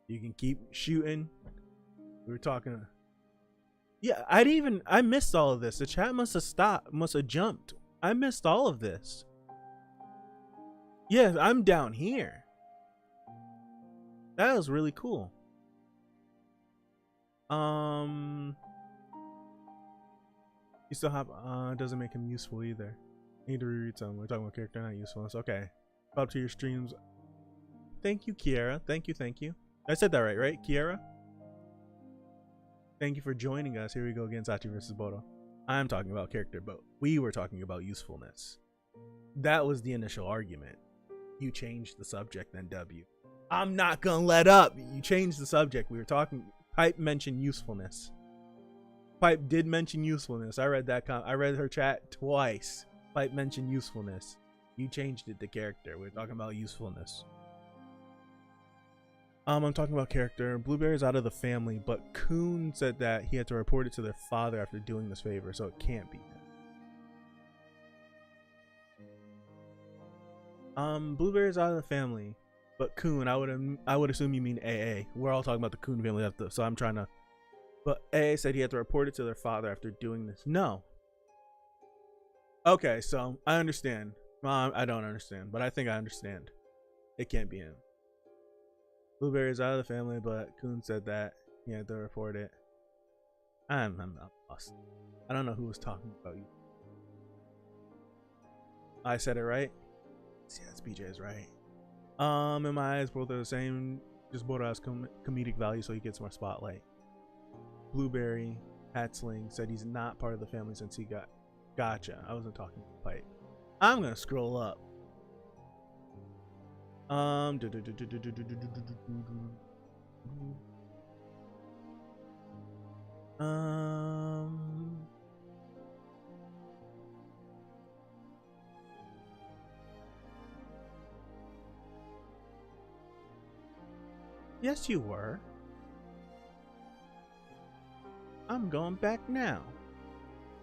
Speaker 1: You can keep shooting. We were talking. Yeah, I missed all of this. The chat must have stopped, must have jumped. I missed all of this. Yeah, I'm down here. That was really cool. You still have doesn't make him useful either. I need to reread some. We're talking about character, not usefulness. Okay. Up to your streams. Thank you, Kiara. Thank you. I said that right, Kiara? Thank you for joining us. Here we go again, Sachi versus Bodo. I'm talking about character, but we were talking about usefulness. That was the initial argument. You changed the subject, then W. I'm not gonna let up. You changed the subject. We were talking. Pipe mentioned usefulness. Pipe did mention usefulness. I read that. I read her chat twice. Pipe mentioned usefulness. You changed it to character. We're talking about usefulness. I'm talking about character. Blueberry's out of the family, but Khun said that he had to report it to their father after doing this favor, so it can't be him. Blueberry's out of the family, but Khun, I would assume you mean AA. We're all talking about the Khun family, so I'm trying to. But AA said he had to report it to their father after doing this. No. Okay, so I understand. I don't understand, but I think I understand. It can't be him. Blueberry's out of the family, but Khun said that he had to report it. I'm not lost. I don't know who was talking about you. I said it right? Yes, BJ is right. In my eyes, both are the same. Just Bodo has comedic value, so he gets more spotlight. Blueberry, Hatsling said he's not part of the family since he got. Gotcha. I wasn't talking to Pipe. I'm gonna scroll up. Yes, you were. I'm going back now.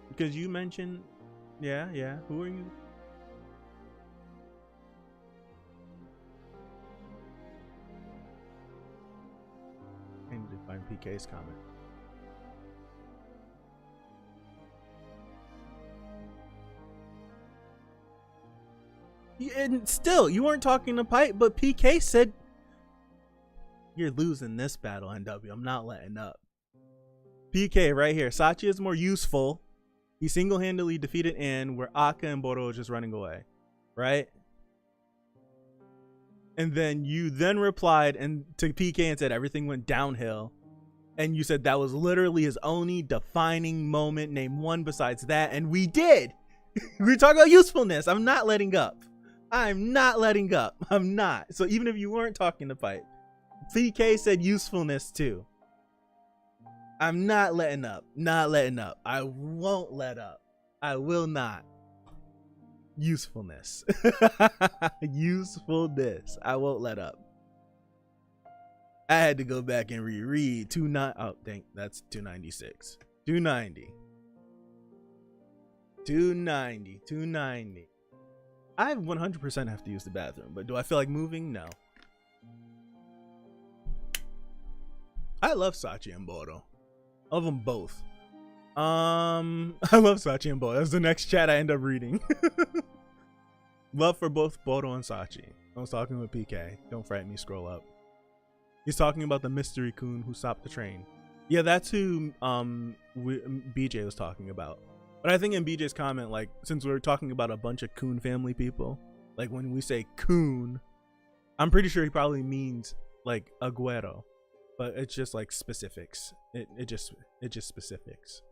Speaker 1: Because you mentioned, yeah. Who are you? I need to find PK's comment. And still, you weren't talking to Pipe, but PK said you're losing this battle, NW. I'm not letting up. PK right here. Sachi is more useful. He single-handedly defeated Ann, where Akka and Boro is just running away, right? And then you then replied to PK and said everything went downhill. And you said that was literally his only defining moment. Name one besides that. And we did. We talking about usefulness. I'm not letting up. I'm not letting up. I'm not. So even if you weren't talking to Pipe, PK said usefulness too. I'm not letting up. Not letting up. I won't let up. I will not. Usefulness. Usefulness. I won't let up. I had to go back and reread 290. Oh, dang. That's 296. 290. 290. 290. I 100% have to use the bathroom, but do I feel like moving? No. I love Sachi and Boro. I love them both. I love Sachi and Boro. That's the next chat I end up reading. Love for both Boro and Sachi. I was talking with PK. Don't frighten me. Scroll up. He's talking about the mystery Khun who stopped the train. Yeah, that's who BJ was talking about. But I think in BJ's comment, like, since we're talking about a bunch of Khun family people, like when we say Khun, I'm pretty sure he probably means like Aguero, but it's just like specifics. It just specifics.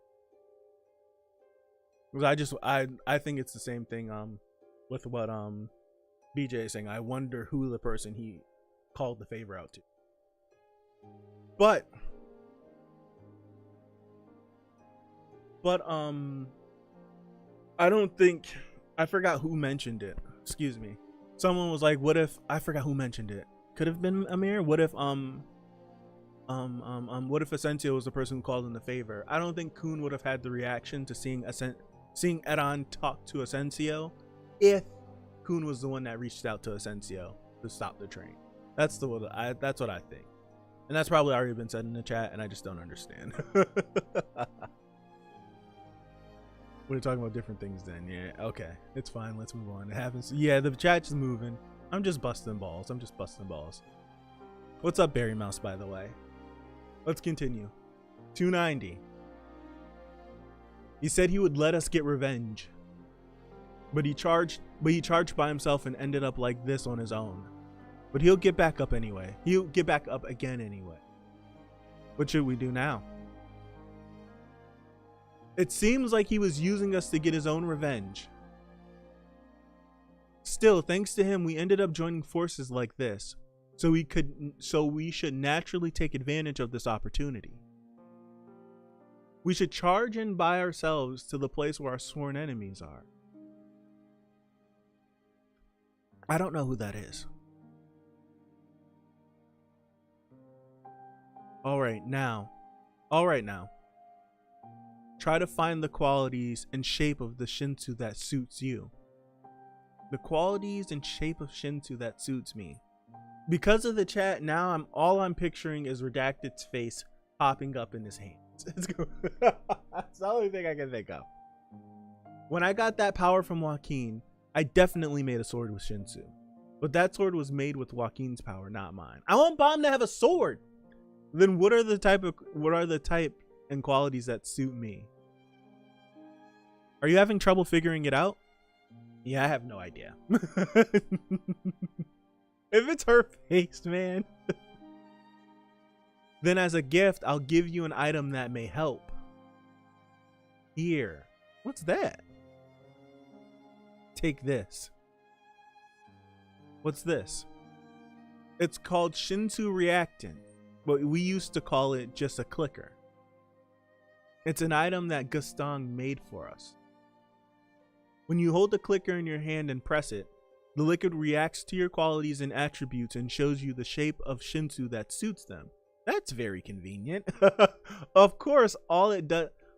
Speaker 1: Because I think it's the same thing with what BJ is saying. I wonder who the person he called the favor out to. But I don't think, I forgot who mentioned it. Excuse me. Someone was like, what if, I forgot who mentioned it. Could have been Amir. What if what if Asensio was the person who called in the favor? I don't think Khun would have had the reaction to seeing Eduan talk to Asensio if Khun was the one that reached out to Asensio to stop the train. That's what I think. And that's probably already been said in the chat, and I just don't understand. We're talking about different things then. Yeah, okay. It's fine. Let's move on. It happens. Yeah, the chat's moving. I'm just busting balls. What's up, Barry Mouse, by the way? Let's continue. 290. He said he would let us get revenge. But he charged by himself and ended up like this on his own. But he'll get back up anyway. He'll get back up again anyway. What should we do now? It seems like he was using us to get his own revenge. Still, thanks to him, we ended up joining forces like this. So we should naturally take advantage of this opportunity. We should charge in by ourselves to the place where our sworn enemies are. I don't know who that is. All right now. Try to find the qualities and shape of the Shinsu that suits you. The qualities and shape of Shinsu that suits me. Because of the chat, now all I'm picturing is Redacted's face popping up in his hands. That's the only thing I can think of. When I got that power from Joaquin, I definitely made a sword with Shinsu. But that sword was made with Joaquin's power, not mine. I want Bomb to have a sword. Then what are the type and qualities that suit me? Are you having trouble figuring it out? Yeah, I have no idea. If it's her face, man. Then as a gift, I'll give you an item that may help. Here. What's that? Take this. What's this? It's called Shinsu Reactant, but we used to call it just a clicker. It's an item that Gustang made for us. When you hold the clicker in your hand and press it, the liquid reacts to your qualities and attributes and shows you the shape of Shinsu that suits them. That's very convenient. Of course, all it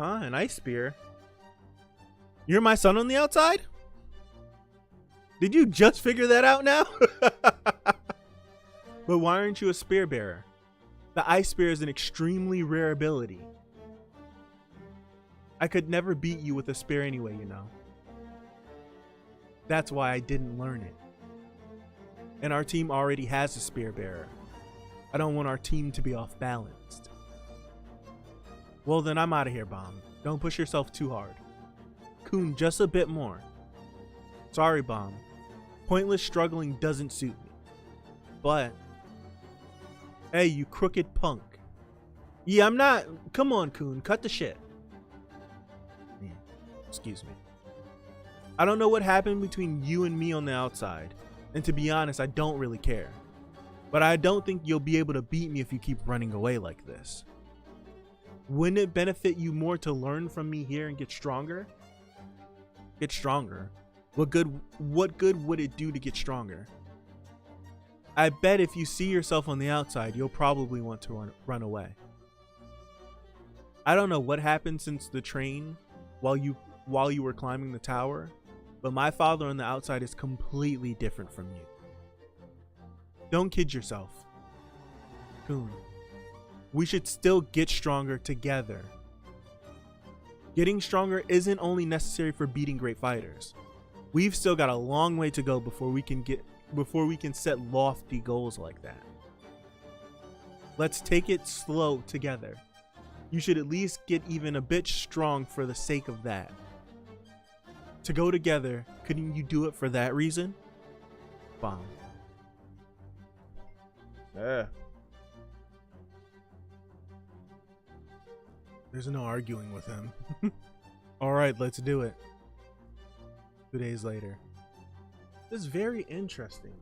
Speaker 1: Huh? An ice spear? You're my son on the outside? Did you just figure that out now? But why aren't you a spear bearer? The ice spear is an extremely rare ability. I could never beat you with a spear anyway, you know. That's why I didn't learn it. And our team already has a spear bearer. I don't want our team to be off balanced. Well then I'm out of here, Bomb. Don't push yourself too hard. Khun, just a bit more. Sorry, Bomb. Pointless struggling doesn't suit me. But hey, you crooked punk. Yeah, I'm not. Come on, Khun, cut the shit. Excuse me. I don't know what happened between you and me on the outside. And to be honest, I don't really care. But I don't think you'll be able to beat me if you keep running away like this. Wouldn't it benefit you more to learn from me here and get stronger? Get stronger? What good would it do to get stronger? I bet if you see yourself on the outside, you'll probably want to run away. I don't know what happened since the train while you were climbing the tower, but my father on the outside is completely different from you. Don't kid yourself. Khun, we should still get stronger together. Getting stronger isn't only necessary for beating great fighters. We've still got a long way to go before we can set lofty goals like that. Let's take it slow together. You should at least get even a bit strong for the sake of that. To go together, couldn't you do it for that reason? Bomb. Yeah. There's no arguing with him. Alright, let's do it. 2 days later. This is very interesting.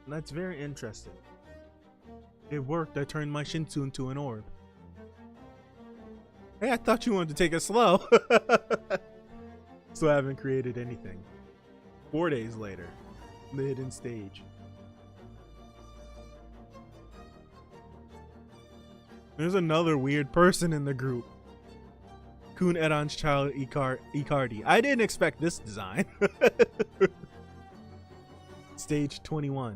Speaker 1: That's very interesting. It worked. I turned my Shinsu into an orb. Hey, I thought you wanted to take it slow. So I haven't created anything. 4 days later. The hidden stage. There's another weird person in the group. Khun Eduan's child Icardi. I didn't expect this design. Stage 21.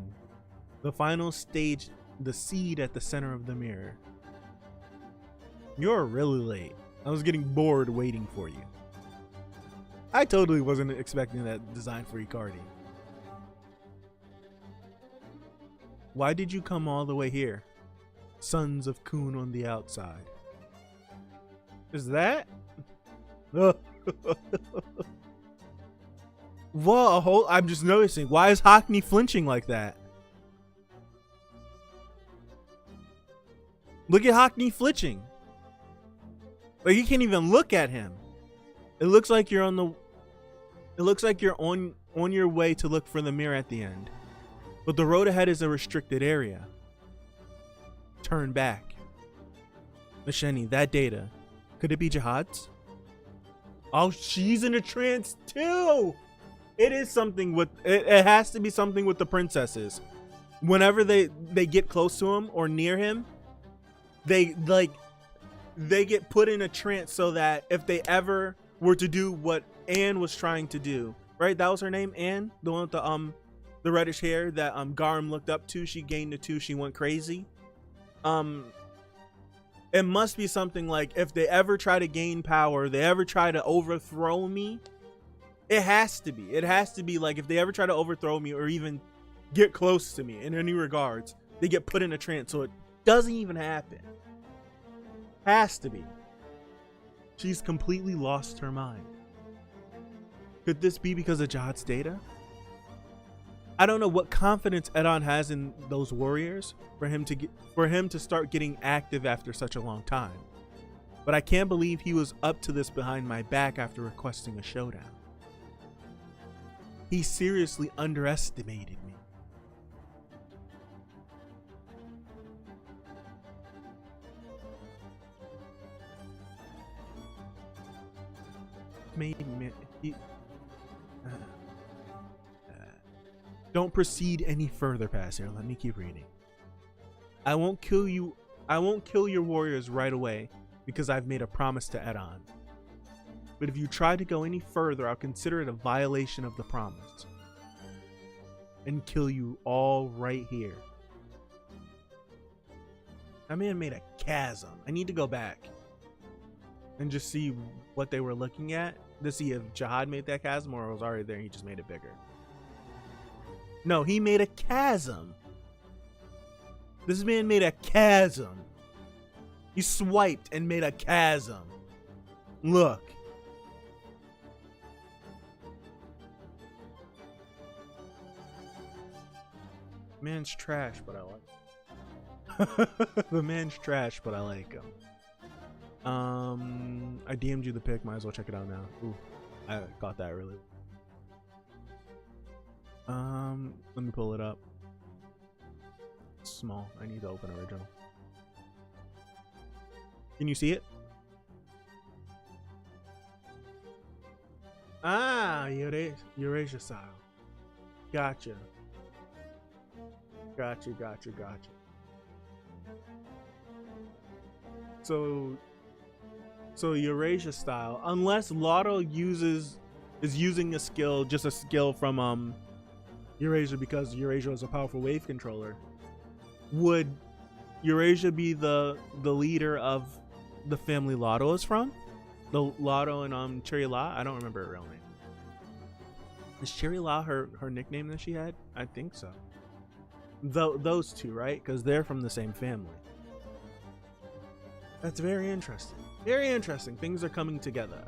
Speaker 1: The final stage, the seed at the center of the mirror. You're really late. I was getting bored waiting for you. I totally wasn't expecting that design for Icardi. Why did you come all the way here? Sons of Khun on the outside. Is that? Whoa, I'm just noticing. Why is Hockney flinching like that? Look at Hockney flinching. Like you can't even look at him. It looks like you're on your way to look for the mirror at the end. But the road ahead is a restricted area. Turn back. Masheni, that data. Could it be Jihad's? Oh, she's in a trance too. It is something with it has to be something with the princesses. Whenever they get close to him or near him, they get put in a trance so that if they ever were to do what Anne was trying to do, right? That was her name, Anne, the one with the reddish hair that Garum looked up to. She gained the 2, she went crazy. It must be something like if they ever try to gain power, they ever try to overthrow me, it has to be like if they ever try to overthrow me or even get close to me in any regards, they get put in a trance so it doesn't even happen. Has to be. She's completely lost her mind. Could this be because of Jihad's data? I don't know what confidence Eduan has in those warriors for him to start getting active after such a long time. But I can't believe he was up to this behind my back after requesting a showdown. He seriously underestimated me. Don't proceed any further past here. Let me keep reading. I won't kill you I won't kill your warriors right away because I've made a promise to Eduan. But if you try to go any further, I'll consider it a violation of the promise and kill you all right here. That man made a chasm. I need to go back and just see what they were looking at to see if Jihad made that chasm or it was already there and he just made it bigger. No, he made a chasm. This man made a chasm. He swiped and made a chasm. Look. Man's trash, but I like him. The man's trash, but I like him. I DM'd you the pic. Might as well check it out now. Ooh, I got that really. Let me pull it up. It's small. I need to open original. Can you see it? Ah, Eurasia style. Gotcha. Gotcha. So Eurasia style, unless Lotto is using a skill, just a skill from Eurasia, because Eurasia is a powerful wave controller. Would Eurasia be the leader of the family Lotto is from? The Lotto and Cherry La? I don't remember her real name. Is Cherry La her nickname that she had? I think so. Those two, right? Because they're from the same family. That's very interesting. Very interesting. Things are coming together.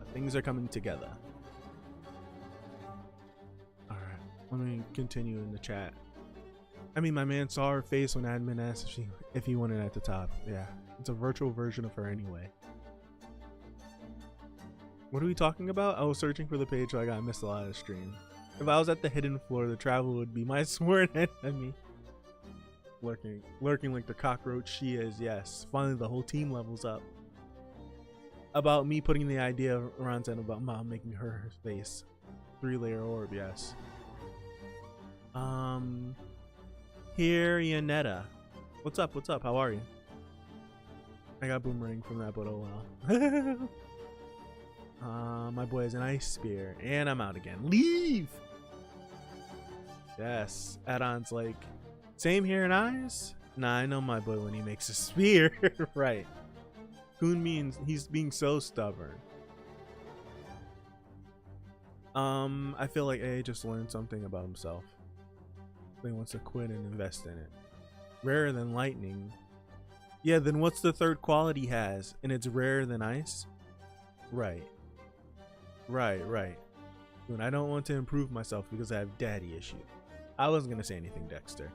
Speaker 1: Alright, let me continue in the chat. I mean, my man saw her face when admin asked if he wanted at the top. Yeah, it's a virtual version of her anyway. What are we talking about? I was searching for the page so I got missed a lot of the stream. If I was at the hidden floor, the traveler would be my sworn enemy. Lurking like the cockroach she is. Yes, finally the whole team levels up. About me putting the idea around and about Mom making her face 3-layer orb. Yes. Here, Yanetta. What's up? How are you? I got boomerang from that, but oh well. My boy has an ice spear, and I'm out again. Leave. Yes, Eduan's like, same here in eyes. Nah, I know my boy when he makes a spear. Right. Khun means he's being so stubborn. I feel like A just learned something about himself. He wants to quit and invest in it. Rarer than lightning. Yeah, then what's the third quality he has? And it's rarer than ice? Right. When I don't want to improve myself because I have daddy issues. I wasn't gonna say anything, Dexter.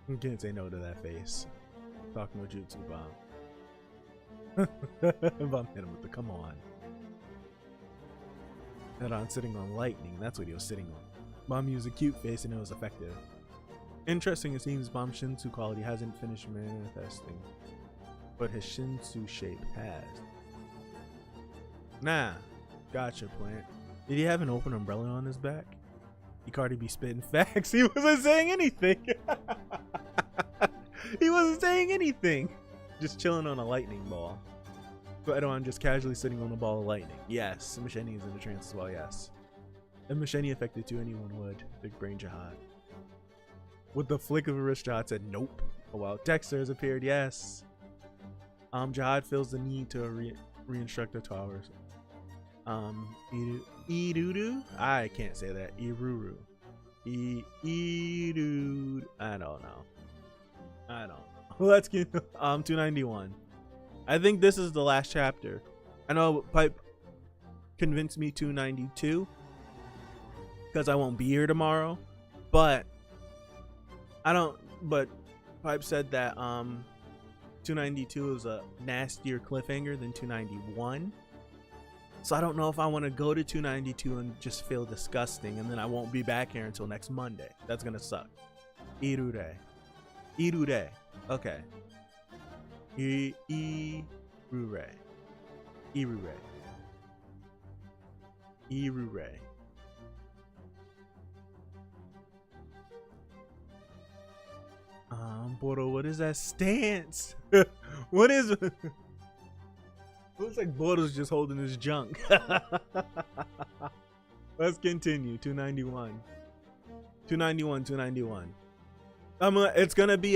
Speaker 1: You can't say no to that face. Talking with Jutsu Bomb. Bomb hit him with the come on. Eduan sitting on lightning. That's what he was sitting on. Bomb used a cute face and it was effective. Interesting, it seems Bomb's Shinsu quality hasn't finished manifesting, but his Shinsu shape has. Nah, gotcha, plant. Did he have an open umbrella on his back? Icardi be spitting facts. He wasn't saying anything. He wasn't saying anything. Just chilling on a lightning ball. So Eduan just casually sitting on a ball of lightning. Yes, Macheni is in a trance as well, yes. If Macheni affected too, anyone would. Big brain Jihad. With the flick of a wrist, Jihad said nope. Oh wow, Dexter has appeared, yes. Jihad feels the need to re-instruct the towers. Irudu? I can't say that. Iruru. Irudu. I don't know. Let's get 291. I think this is the last chapter. I know Pipe convinced me 292 because I won't be here tomorrow, but Pipe said that 292 is a nastier cliffhanger than 291. So I don't know if I want to go to 292 and just feel disgusting and then I won't be back here until next Monday. That's gonna suck. Irure. Okay. Irure. Boro, what is that stance? What is it? Looks like Boro's just holding his junk. Let's continue. 291. 291, 291. It's gonna be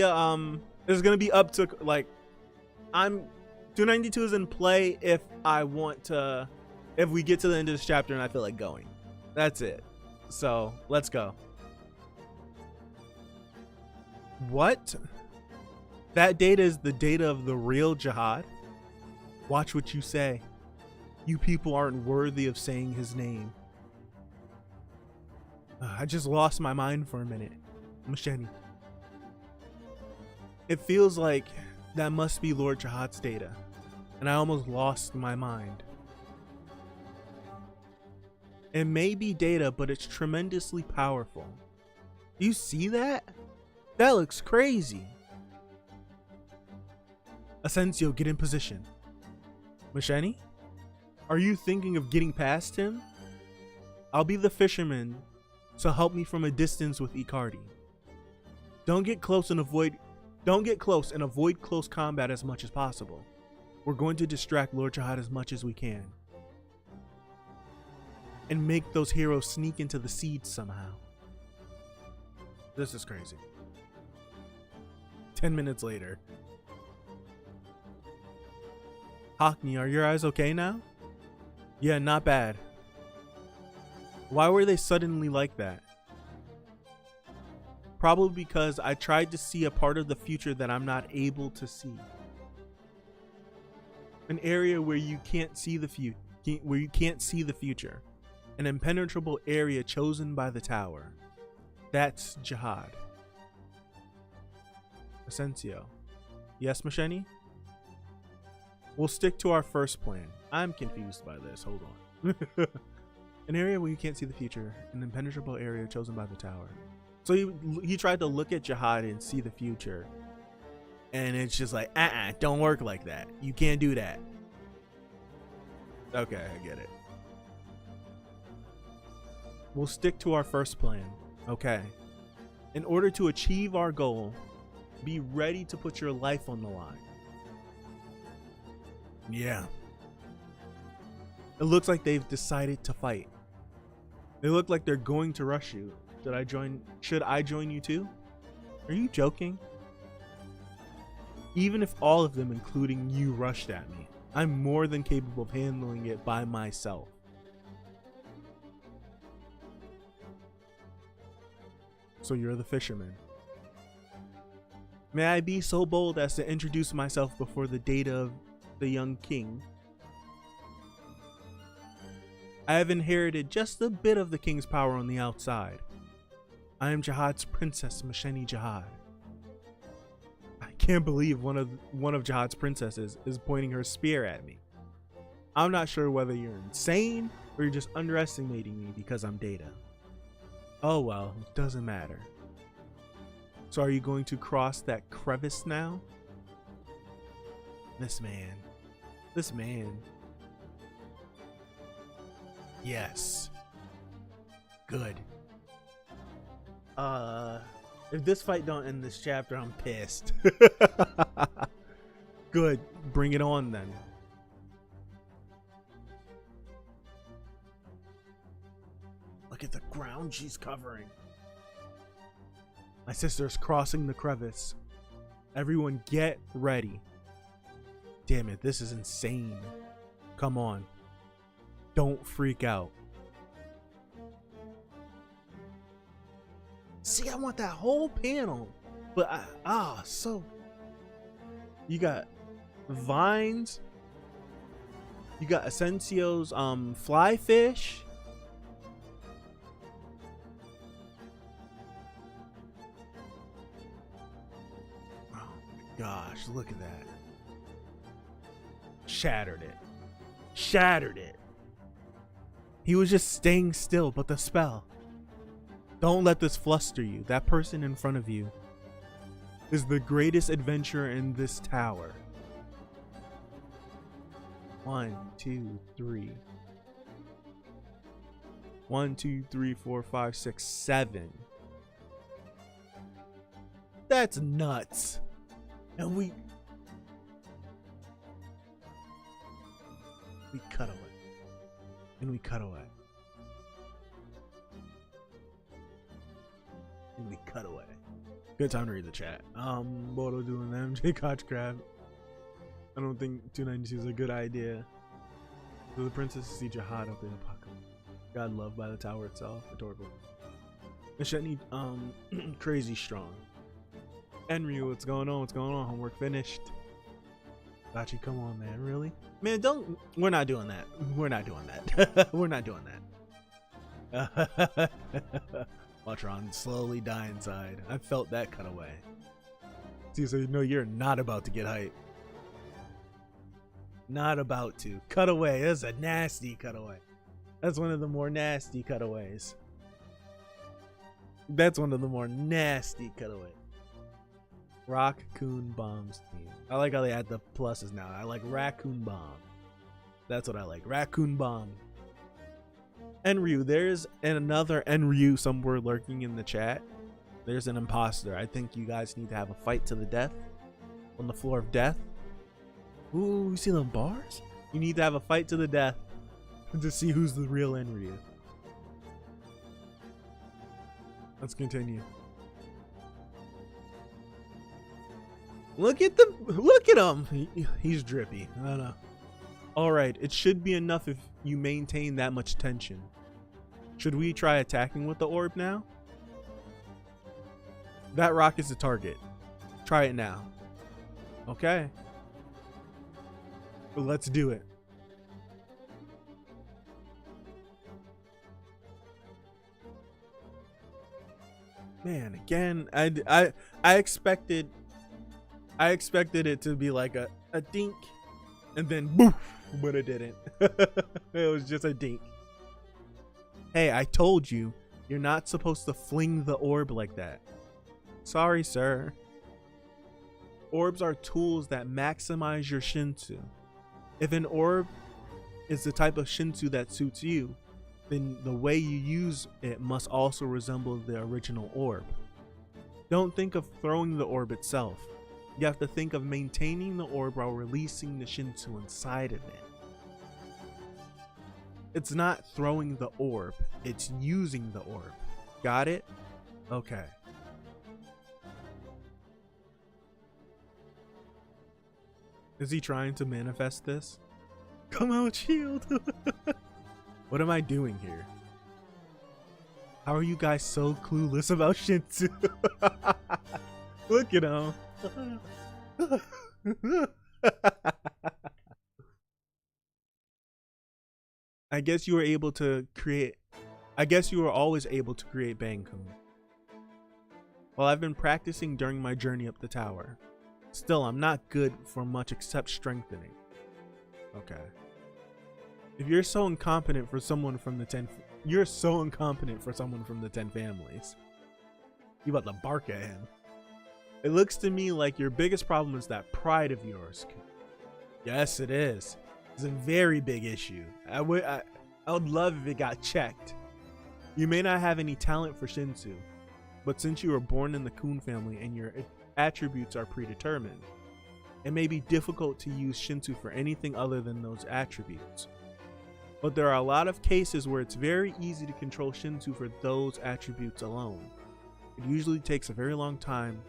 Speaker 1: it's gonna be up to like 292 is in play if we get to the end of this chapter and I feel like going. That's it. So let's go. What? That data is the data of the real jihad? Watch what you say. You people aren't worthy of saying his name. I just lost my mind for a minute. Masheni. It feels like that must be Lord Jihad's data, and I almost lost my mind. It may be data, but it's tremendously powerful. You see that? That looks crazy. Asensio, get in position. Masheni, are you thinking of getting past him? I'll be the fisherman, so help me from a distance with Icardi. Don't get close and avoid close combat as much as possible. We're going to distract Lord Jihad as much as we can. And make those heroes sneak into the seeds somehow. This is crazy. 10 minutes later. Hockney, are your eyes okay now? Yeah, not bad. Why were they suddenly like that? Probably because I tried to see a part of the future that I'm not able to see. An area where you can't see the future. An impenetrable area chosen by the tower. That's Jihad. Asensio. Yes, Masheni? We'll stick to our first plan. I'm confused by this. Hold on. An area where you can't see the future. An impenetrable area chosen by the tower. So he tried to look at Jihad and see the future. And it's just like, don't work like that. You can't do that. Okay, I get it. We'll stick to our first plan. Okay. In order to achieve our goal, be ready to put your life on the line. Yeah. It looks like they've decided to fight. They look like they're going to rush you. Should I join you too? Are you joking? Even if all of them, including you, rushed at me, I'm more than capable of handling it by myself. So you're the fisherman. May I be so bold as to introduce myself before the data of the young king? I have inherited just a bit of the king's power on the outside. I am Jihad's princess, Masheni Jihad. I can't believe one of Jihad's princesses is pointing her spear at me. I'm not sure whether you're insane or you're just underestimating me because I'm Data. Oh well, it doesn't matter. So are you going to cross that crevice now? This man. Yes. Good. If this fight don't end this chapter, I'm pissed. Good. Bring it on then. Look at the ground she's covering. My sister's crossing the crevice. Everyone get ready. Damn it, this is insane. Come on. Don't freak out. See, I want that whole panel. But so you got vines. You got Asensio's fly fish. Oh my gosh, look at that. Shattered it. He was just staying still, but the spell. Don't let this fluster you. That person in front of you is the greatest adventurer in this tower. 1, 2, 3. 1, 2, 3, 4, 5, 6, 7. That's nuts. And we cut away. And we cut away. And we cut away. Good time to read the chat. Bodo doing the MJ Koch crab. I don't think 292 is a good idea. So the princess see Jihad up in apocalypse. God loved by the tower itself. Adorable. Machete crazy strong. Enryu, what's going on? What's going on? Homework finished. Bachi, come on, man. Really? Man, don't. We're not doing that. We're not doing that. We're not doing that. Watch Ron slowly die inside. I felt that cut away. See, so you know you're not about to get hype. Not about to. Cut away. That's a nasty cutaway. That's one of the more nasty cutaways. That's one of the more nasty cutaways. Raccoon Bombs team. I like how they add the pluses now. I like Raccoon Bomb. That's what I like. Raccoon Bomb. Enryu. There's another Enryu somewhere lurking in the chat. There's an imposter. I think you guys need to have a fight to the death. On the floor of death. Ooh, you see them bars? You need to have a fight to the death to see who's the real Enryu. Let's continue. Look at him. He's drippy. I don't know. All right, it should be enough if you maintain that much tension. Should we try attacking with the orb now? That rock is the target. Try it now. Okay. Well, let's do it. Man, again, I expected it to be like a dink and then boof, but it didn't. It was just a dink. Hey, I told you, you're not supposed to fling the orb like that. Sorry, sir. Orbs are tools that maximize your Shinsu. If an orb is the type of Shinsu that suits you, then the way you use it must also resemble the original orb. Don't think of throwing the orb itself. You have to think of maintaining the orb while releasing the Shinsu inside of it. It's not throwing the orb, it's using the orb. Got it? Okay. Is he trying to manifest this? Come out, shield! What am I doing here? How are you guys so clueless about Shinsu? Look at him. I guess you were able to create. I guess you were always able to create Bangkun. Well, I've been practicing during my journey up the tower. Still, I'm not good for much except strengthening. Okay. If you're so incompetent for someone from the 10, you're so incompetent for someone from the 10 families. You about to bark at him. It looks to me like your biggest problem is that pride of yours. Yes, it is. It's a very big issue. I would love if it got checked. You may not have any talent for Shinsu, but since you were born in the Khun family and your attributes are predetermined, it may be difficult to use Shinsu for anything other than those attributes. But there are a lot of cases where it's very easy to control Shinsu for those attributes alone. It usually takes a very long time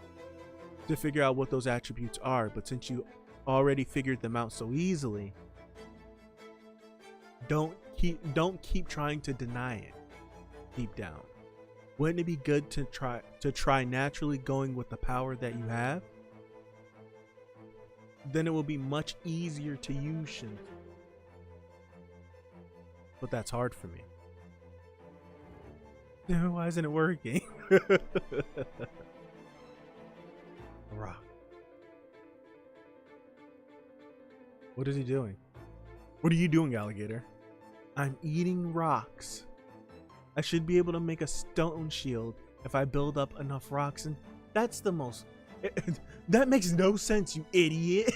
Speaker 1: to figure out what those attributes are, but since you already figured them out so easily, don't keep trying to deny it deep down. Wouldn't it be good to try naturally going with the power that you have? Then it will be much easier to use Shinsu. But that's hard for me. Why isn't it working? Rock. What is he doing? What are you doing, alligator? I'm eating rocks. I should be able to make a stone shield if I build up enough rocks, and that's the most... that makes no sense, you idiot.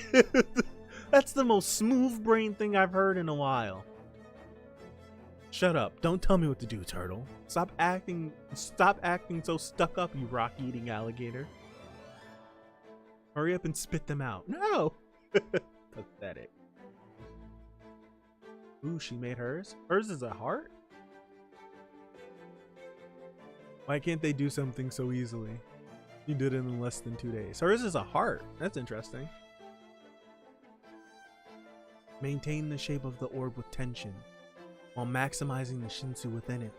Speaker 1: That's the most smooth brain thing I've heard in a while. Shut up. Don't tell me what to do, turtle. Stop acting so stuck up, you rock-eating alligator. Hurry up and spit them out. No! Pathetic. Ooh, she made hers? Hers is a heart? Why can't they do something so easily? You did it in less than 2 days. Hers is a heart. That's interesting. Maintain the shape of the orb with tension while maximizing the Shinsu within it.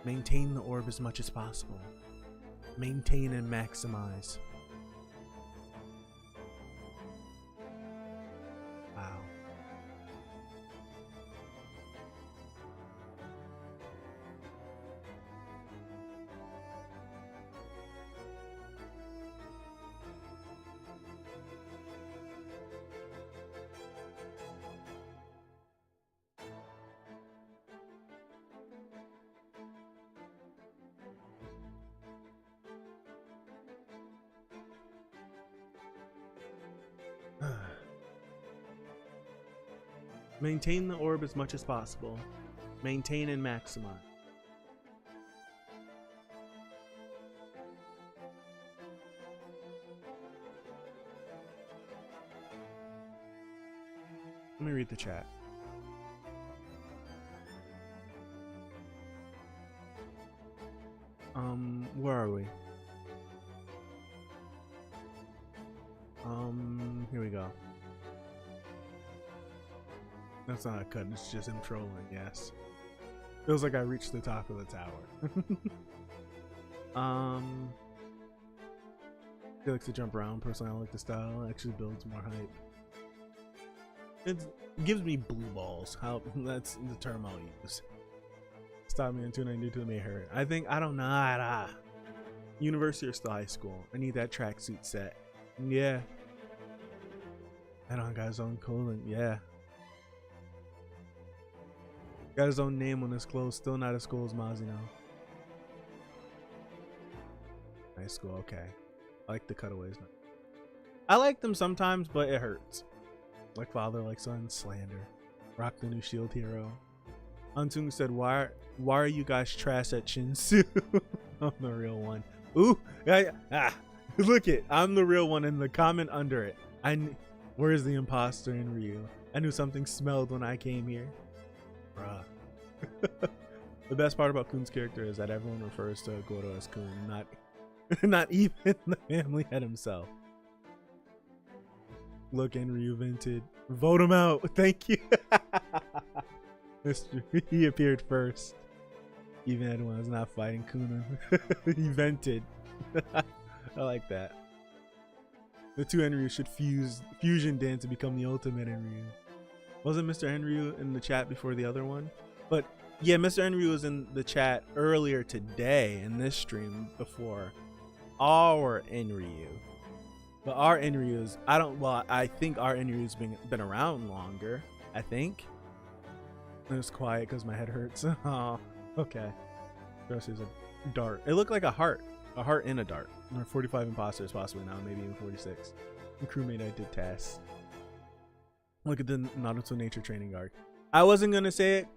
Speaker 1: Maintain the orb as much as possible. Maintain and maximize. Wow. Maintain the orb as much as possible. Maintain and maximize. Let me read the chat. Where are we? Here we go. That's not a cut, it's just him trolling, yes. Feels like I reached the top of the tower. He likes to jump around. Personally, I like the style. It actually builds more hype. It gives me blue balls. How that's the term I'll use. Stop me on 292 to me hurt. I think I don't know. University or still high school. I need that tracksuit set. Yeah. Edon got his own clothing. Yeah. Got his own name on his clothes. Still not as cool as Mazino. High school, okay. I like the cutaways. I like them sometimes, but it hurts. Like father, like son, slander. Rock the new shield hero. Antung said, why are you guys trash at Shinsu? I'm the real one. Ooh, look it. I'm the real one in the comment under it. Where's the imposter in Ryu? I knew something smelled when I came here. Bruh. The best part about Khun's character is that everyone refers to Goro as Khun, not even the family head himself. Look, Ryu vented. Vote him out. Thank you. He appeared first. Even Eduan was not fighting Kuna. He vented. I like that. The two Enryu should fusion dance to become the ultimate Enryu. Wasn't Mr. Enryu in the chat before the other one? But yeah, Mr. Enryu was in the chat earlier today in this stream before our Enryu. But our Enryu's, I think our Enryu's been around longer. I think. It was quiet because my head hurts. Oh, okay. Dress is a dart. It looked like a heart in a dart. There are 45 imposters possibly now, maybe even 46. And crewmate, I did tasks. Look at the Naruto nature training arc. I wasn't gonna say it.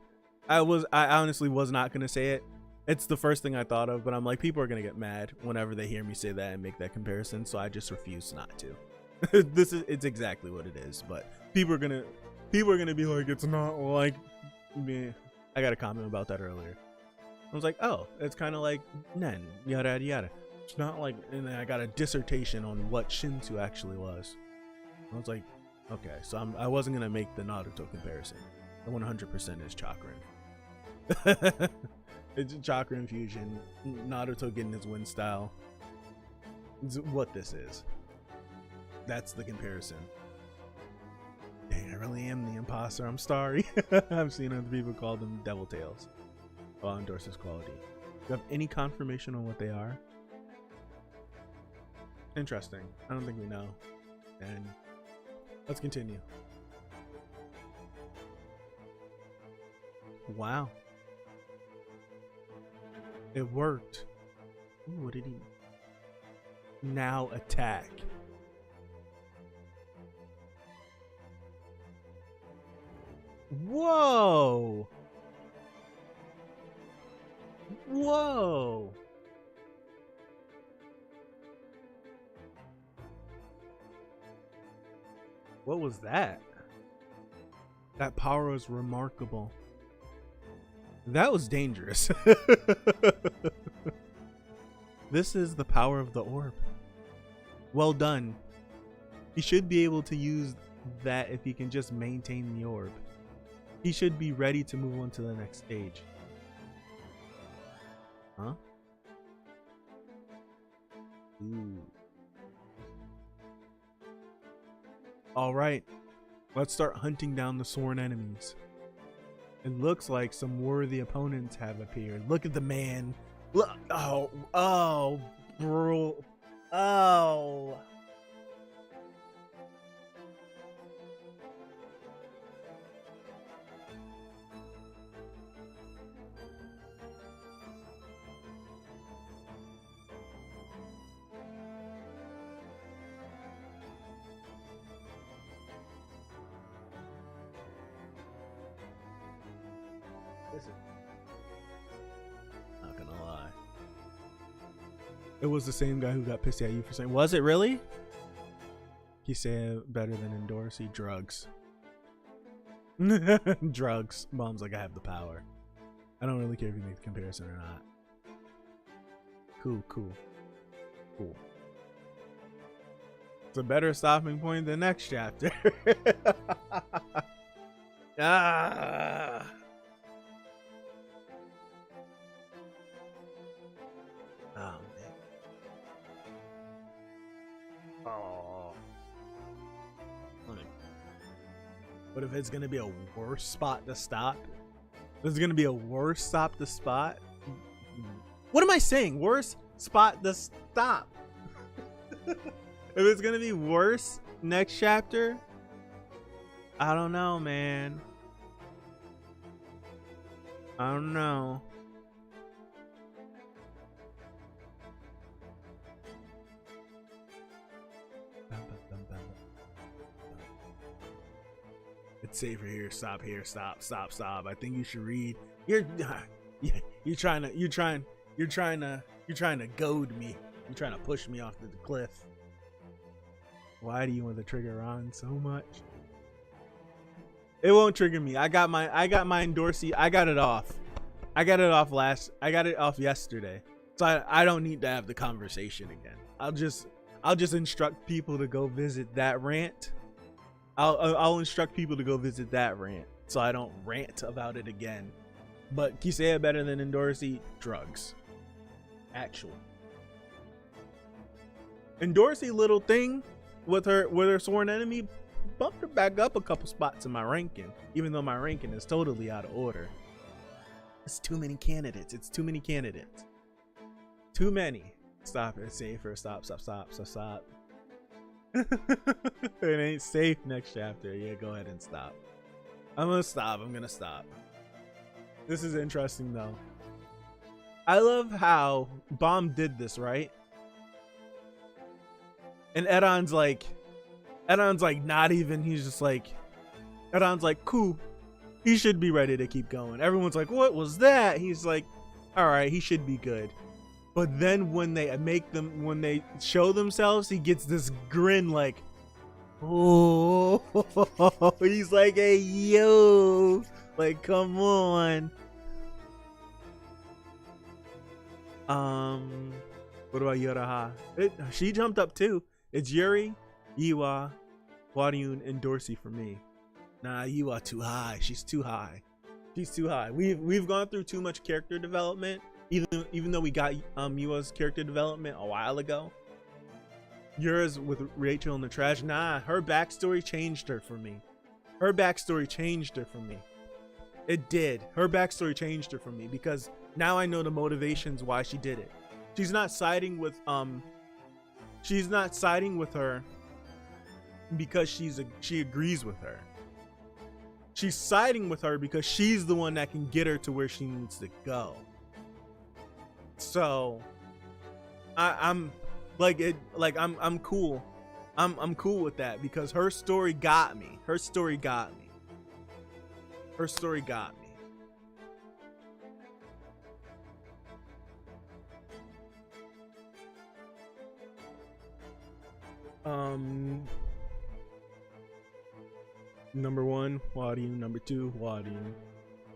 Speaker 1: I honestly was not gonna say it. It's the first thing I thought of, but I'm like, people are gonna get mad whenever they hear me say that and make that comparison, so I just refuse not to. It's exactly what it is, but people are gonna be like, it's not like me. I got a comment about that earlier. I was like, oh, it's kind of like Nen, yada yada yada. It's not like, and then I got a dissertation on what Shinsu actually was. I was like, okay, so I wasn't gonna make the Naruto comparison. The 100% is chakra. It's chakra infusion. Naruto getting his wind style. It's what this is. That's the comparison. Dang, I really am the imposter. I'm sorry. I've seen other people call them devil tails. I'll endorse this quality. Do you have any confirmation on what they are? Interesting. I don't think we know. And let's continue. Wow. It worked. Ooh, what did he? Now attack. Whoa. Whoa. What was that? That power was remarkable. That was dangerous. This is the power of the orb. Well done. He should be able to use that if he can just maintain the orb. He should be ready to move on to the next stage. Huh? Ooh. All right. Let's start hunting down the sworn enemies. It looks like some worthy opponents have appeared. Look at the man. Look. Oh, bro. Oh. Listen. Not gonna lie. It was the same guy who got pissed at you for saying, was it really? He said better than endorse. Drugs. Drugs. Mom's like, I have the power. I don't really care if you make the comparison or not. Cool. It's a better stopping point than next chapter. Ah. Oh, man. Oh. What if it's gonna be a worse spot to stop? There's gonna be a worse stop to spot. What am I saying? Worse spot to stop. If it's gonna be worse next chapter, I don't know, man. I don't know. It's safer here. Stop here. Stop. I think you should read. You're trying to goad me. You're trying to push me off the cliff. Why do you want the trigger on so much? It won't trigger me. I got my endorsee. I got it off. I got it off yesterday. So I don't need to have the conversation again. I'll just instruct people to go visit that rant. I'll instruct people to go visit that rant so I don't rant about it again. But Kisea better than endorsee? Drugs. Actual. Endorsee little thing with her sworn enemy bumped her back up a couple spots in my ranking, even though my ranking is totally out of order. It's too many candidates. Too many. Stop it. Safer. Stop. It ain't safe next chapter. Yeah, go ahead and stop. I'm gonna stop. This is interesting though. I love how Bomb did this, right? And Eduan's like not even, he's just like, Eduan's like, cool, he should be ready to keep going. Everyone's like, what was that? He's like, all right, he should be good. But then when they show themselves, he gets this grin like, oh, he's like, hey, yo, like, come on. What about Yoraha? She jumped up too. It's Yuri, Yiwa, Huaryun, and Dorsey for me. Nah, Yiwa too high. She's too high. We've gone through too much character development. Even though we got Yiwa's character development a while ago. Yours with Rachel in the trash. Nah, her backstory changed her for me. It did. Her backstory changed her for me because now I know the motivations why she did it. She's not siding with her because she agrees with her. She's siding with her because she's the one that can get her to where she needs to go. So I'm cool. I'm cool with that because her story got me. Number 1, Wadium. Number 2, Wadium.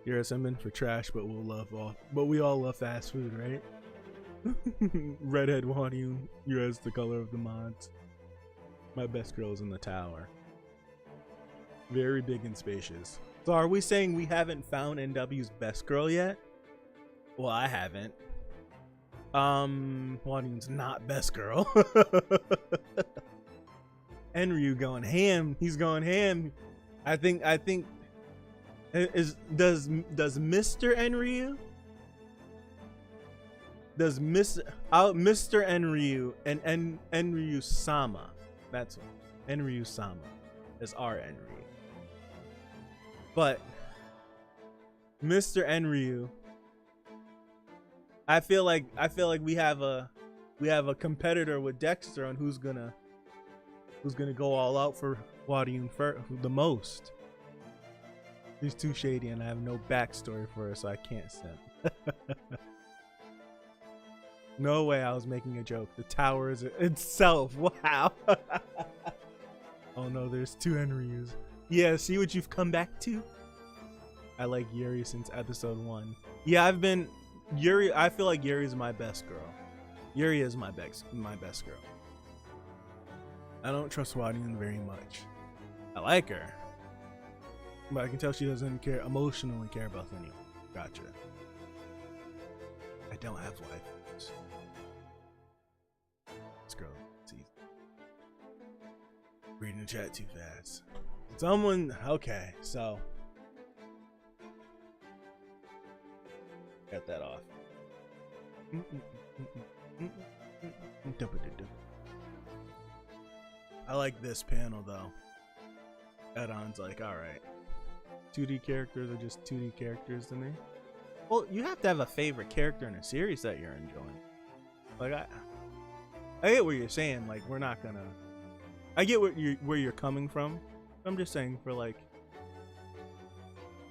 Speaker 1: You're assembling for trash, but we all love fast food, right? Redhead Wadium. You as the color of the mods. My best girl's in the tower. Very big and spacious. So are we saying we haven't found NW's best girl yet? Well, I haven't. Wadium's not best girl. Enryu going ham. He's going ham. I think does Mr. Enryu? Does Mr. Enryu and Enryu Sama? That's Enryu Sama is our Enryu. But Mr. Enryu, I feel like we have a competitor with Dexter on who's gonna go all out for Wadium the most. He's too shady and I have no backstory for her, so I can't simp. No way I was making a joke. The tower is itself. Wow. Oh no, there's 2 Enryus. Yeah, see what you've come back to? I like Yuri since episode 1. Yeah, Yuri, I feel like Yuri's my best girl. Yuri is my best girl. I don't trust Wadium very much. I like her, but I can tell she doesn't emotionally care about anyone. Gotcha. I don't have life. This girl, see, reading the chat too fast. Someone, okay, so got that off. I like this panel though. Eduan's like, alright. 2D characters are just 2D characters to me. Well, you have to have a favorite character in a series that you're enjoying. Like I get what you're saying, like we're not gonna I get where you're coming from. I'm just saying for like,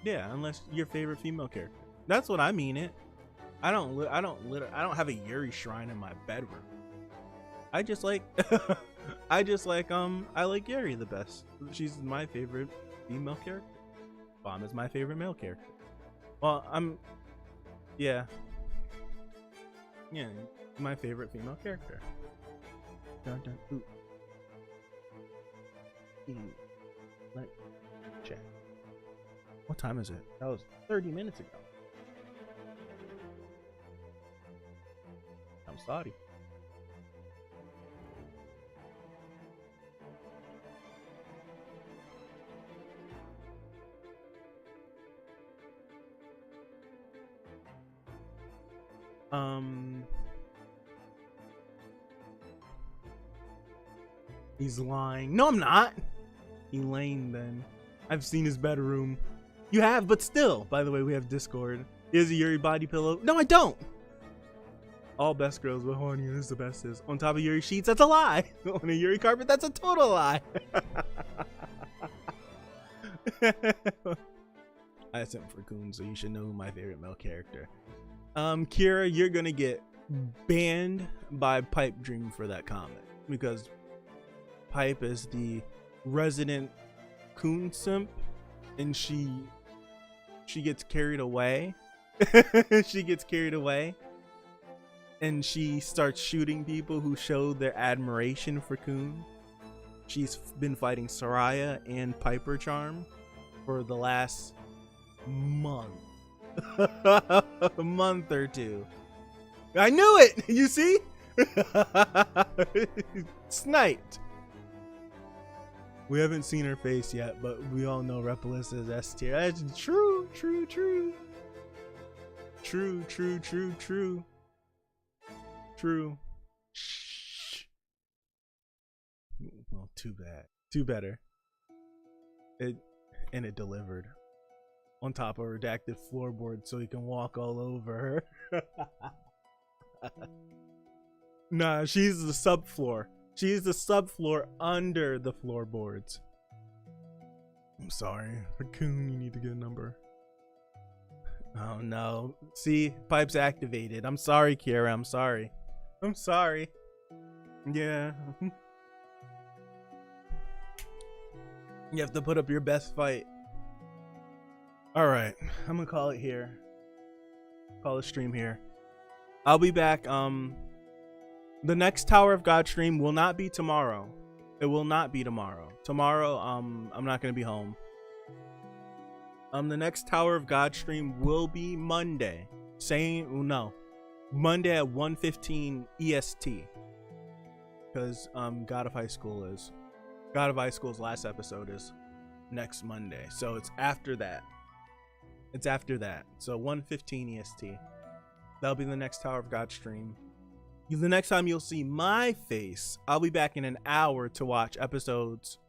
Speaker 1: yeah, unless your favorite female character. That's what I mean it. I don't have a Yuri shrine in my bedroom. I like Yuri the best. She's my favorite female character. Bomb is my favorite male character. Well, yeah, my favorite female character. Dun, dun, ooh. Let check. What time is it? That was 30 minutes ago. I'm sorry. He's lying. No, I'm not. Elaine, then. I've seen his bedroom. You have, but still. By the way, we have Discord. Is a Yuri body pillow? No, I don't. All best girls, but Wadium is the bestest. On top of Yuri sheets, that's a lie. On a Yuri carpet, that's a total lie. I sent for Khun, so you should know who my favorite male character. Kira, you're gonna get banned by Pipe Dream for that comment because Pipe is the resident Khun simp, and she gets carried away. She gets carried away, and she starts shooting people who show their admiration for Khun. She's been fighting Soraya and Piper Charm for the last month. A month or two. I knew it. You see? Sniped. We haven't seen her face yet, but we all know Repolis is S tier. That's true. Shh. Well, too bad. Too better. It delivered. On top of redacted floorboard so he can walk all over her. Nah, she's the subfloor. She's the subfloor under the floorboards. I'm sorry. For Khun, you need to get a number. Oh no. See, Pipe's activated. I'm sorry, Kira. I'm sorry. Yeah. You have to put up your best fight. All right, I'm gonna call it here. Call the stream here. I'll be back. The next Tower of God stream will not be tomorrow. It will not be tomorrow. Tomorrow, I'm not gonna be home. The next Tower of God stream will be Monday. Monday at 1:15 EST. Because God of High School's last episode is next Monday, so it's after that. So 1:15 EST. That'll be the next Tower of God stream. The next time you'll see my face, I'll be back in an hour to watch episodes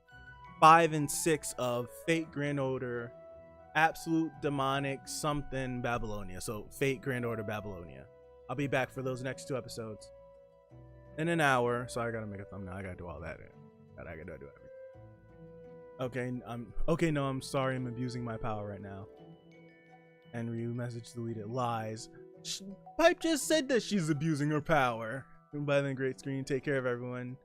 Speaker 1: 5 and 6 of Fate Grand Order Absolute Demonic Something Babylonia. So Fate Grand Order Babylonia. I'll be back for those next 2 episodes in an hour. So I gotta make a thumbnail. I gotta do all that. I gotta do everything. Okay. No, I'm sorry. I'm abusing my power right now. And Ryu message deleted. Lies. Pipe just said that she's abusing her power. By the great screen, take care of everyone.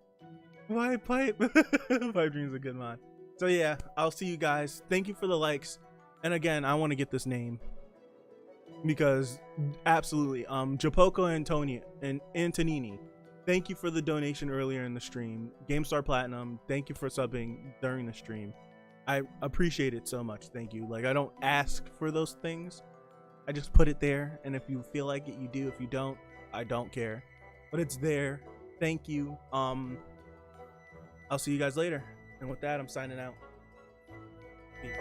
Speaker 1: Why Pipe? Pipe Dream's a good man. So yeah, I'll see you guys. Thank you for the likes. And again, I want to get this name because absolutely, Japoko and Antonini, thank you for the donation earlier in the stream. GameStar Platinum, thank you for subbing during the stream. I appreciate it so much. Thank you. Like, I don't ask for those things. I just put it there, and if you feel like it, you do. If you don't, I don't care. But it's there. Thank you. I'll see you guys later. And with that, I'm signing out. Peace.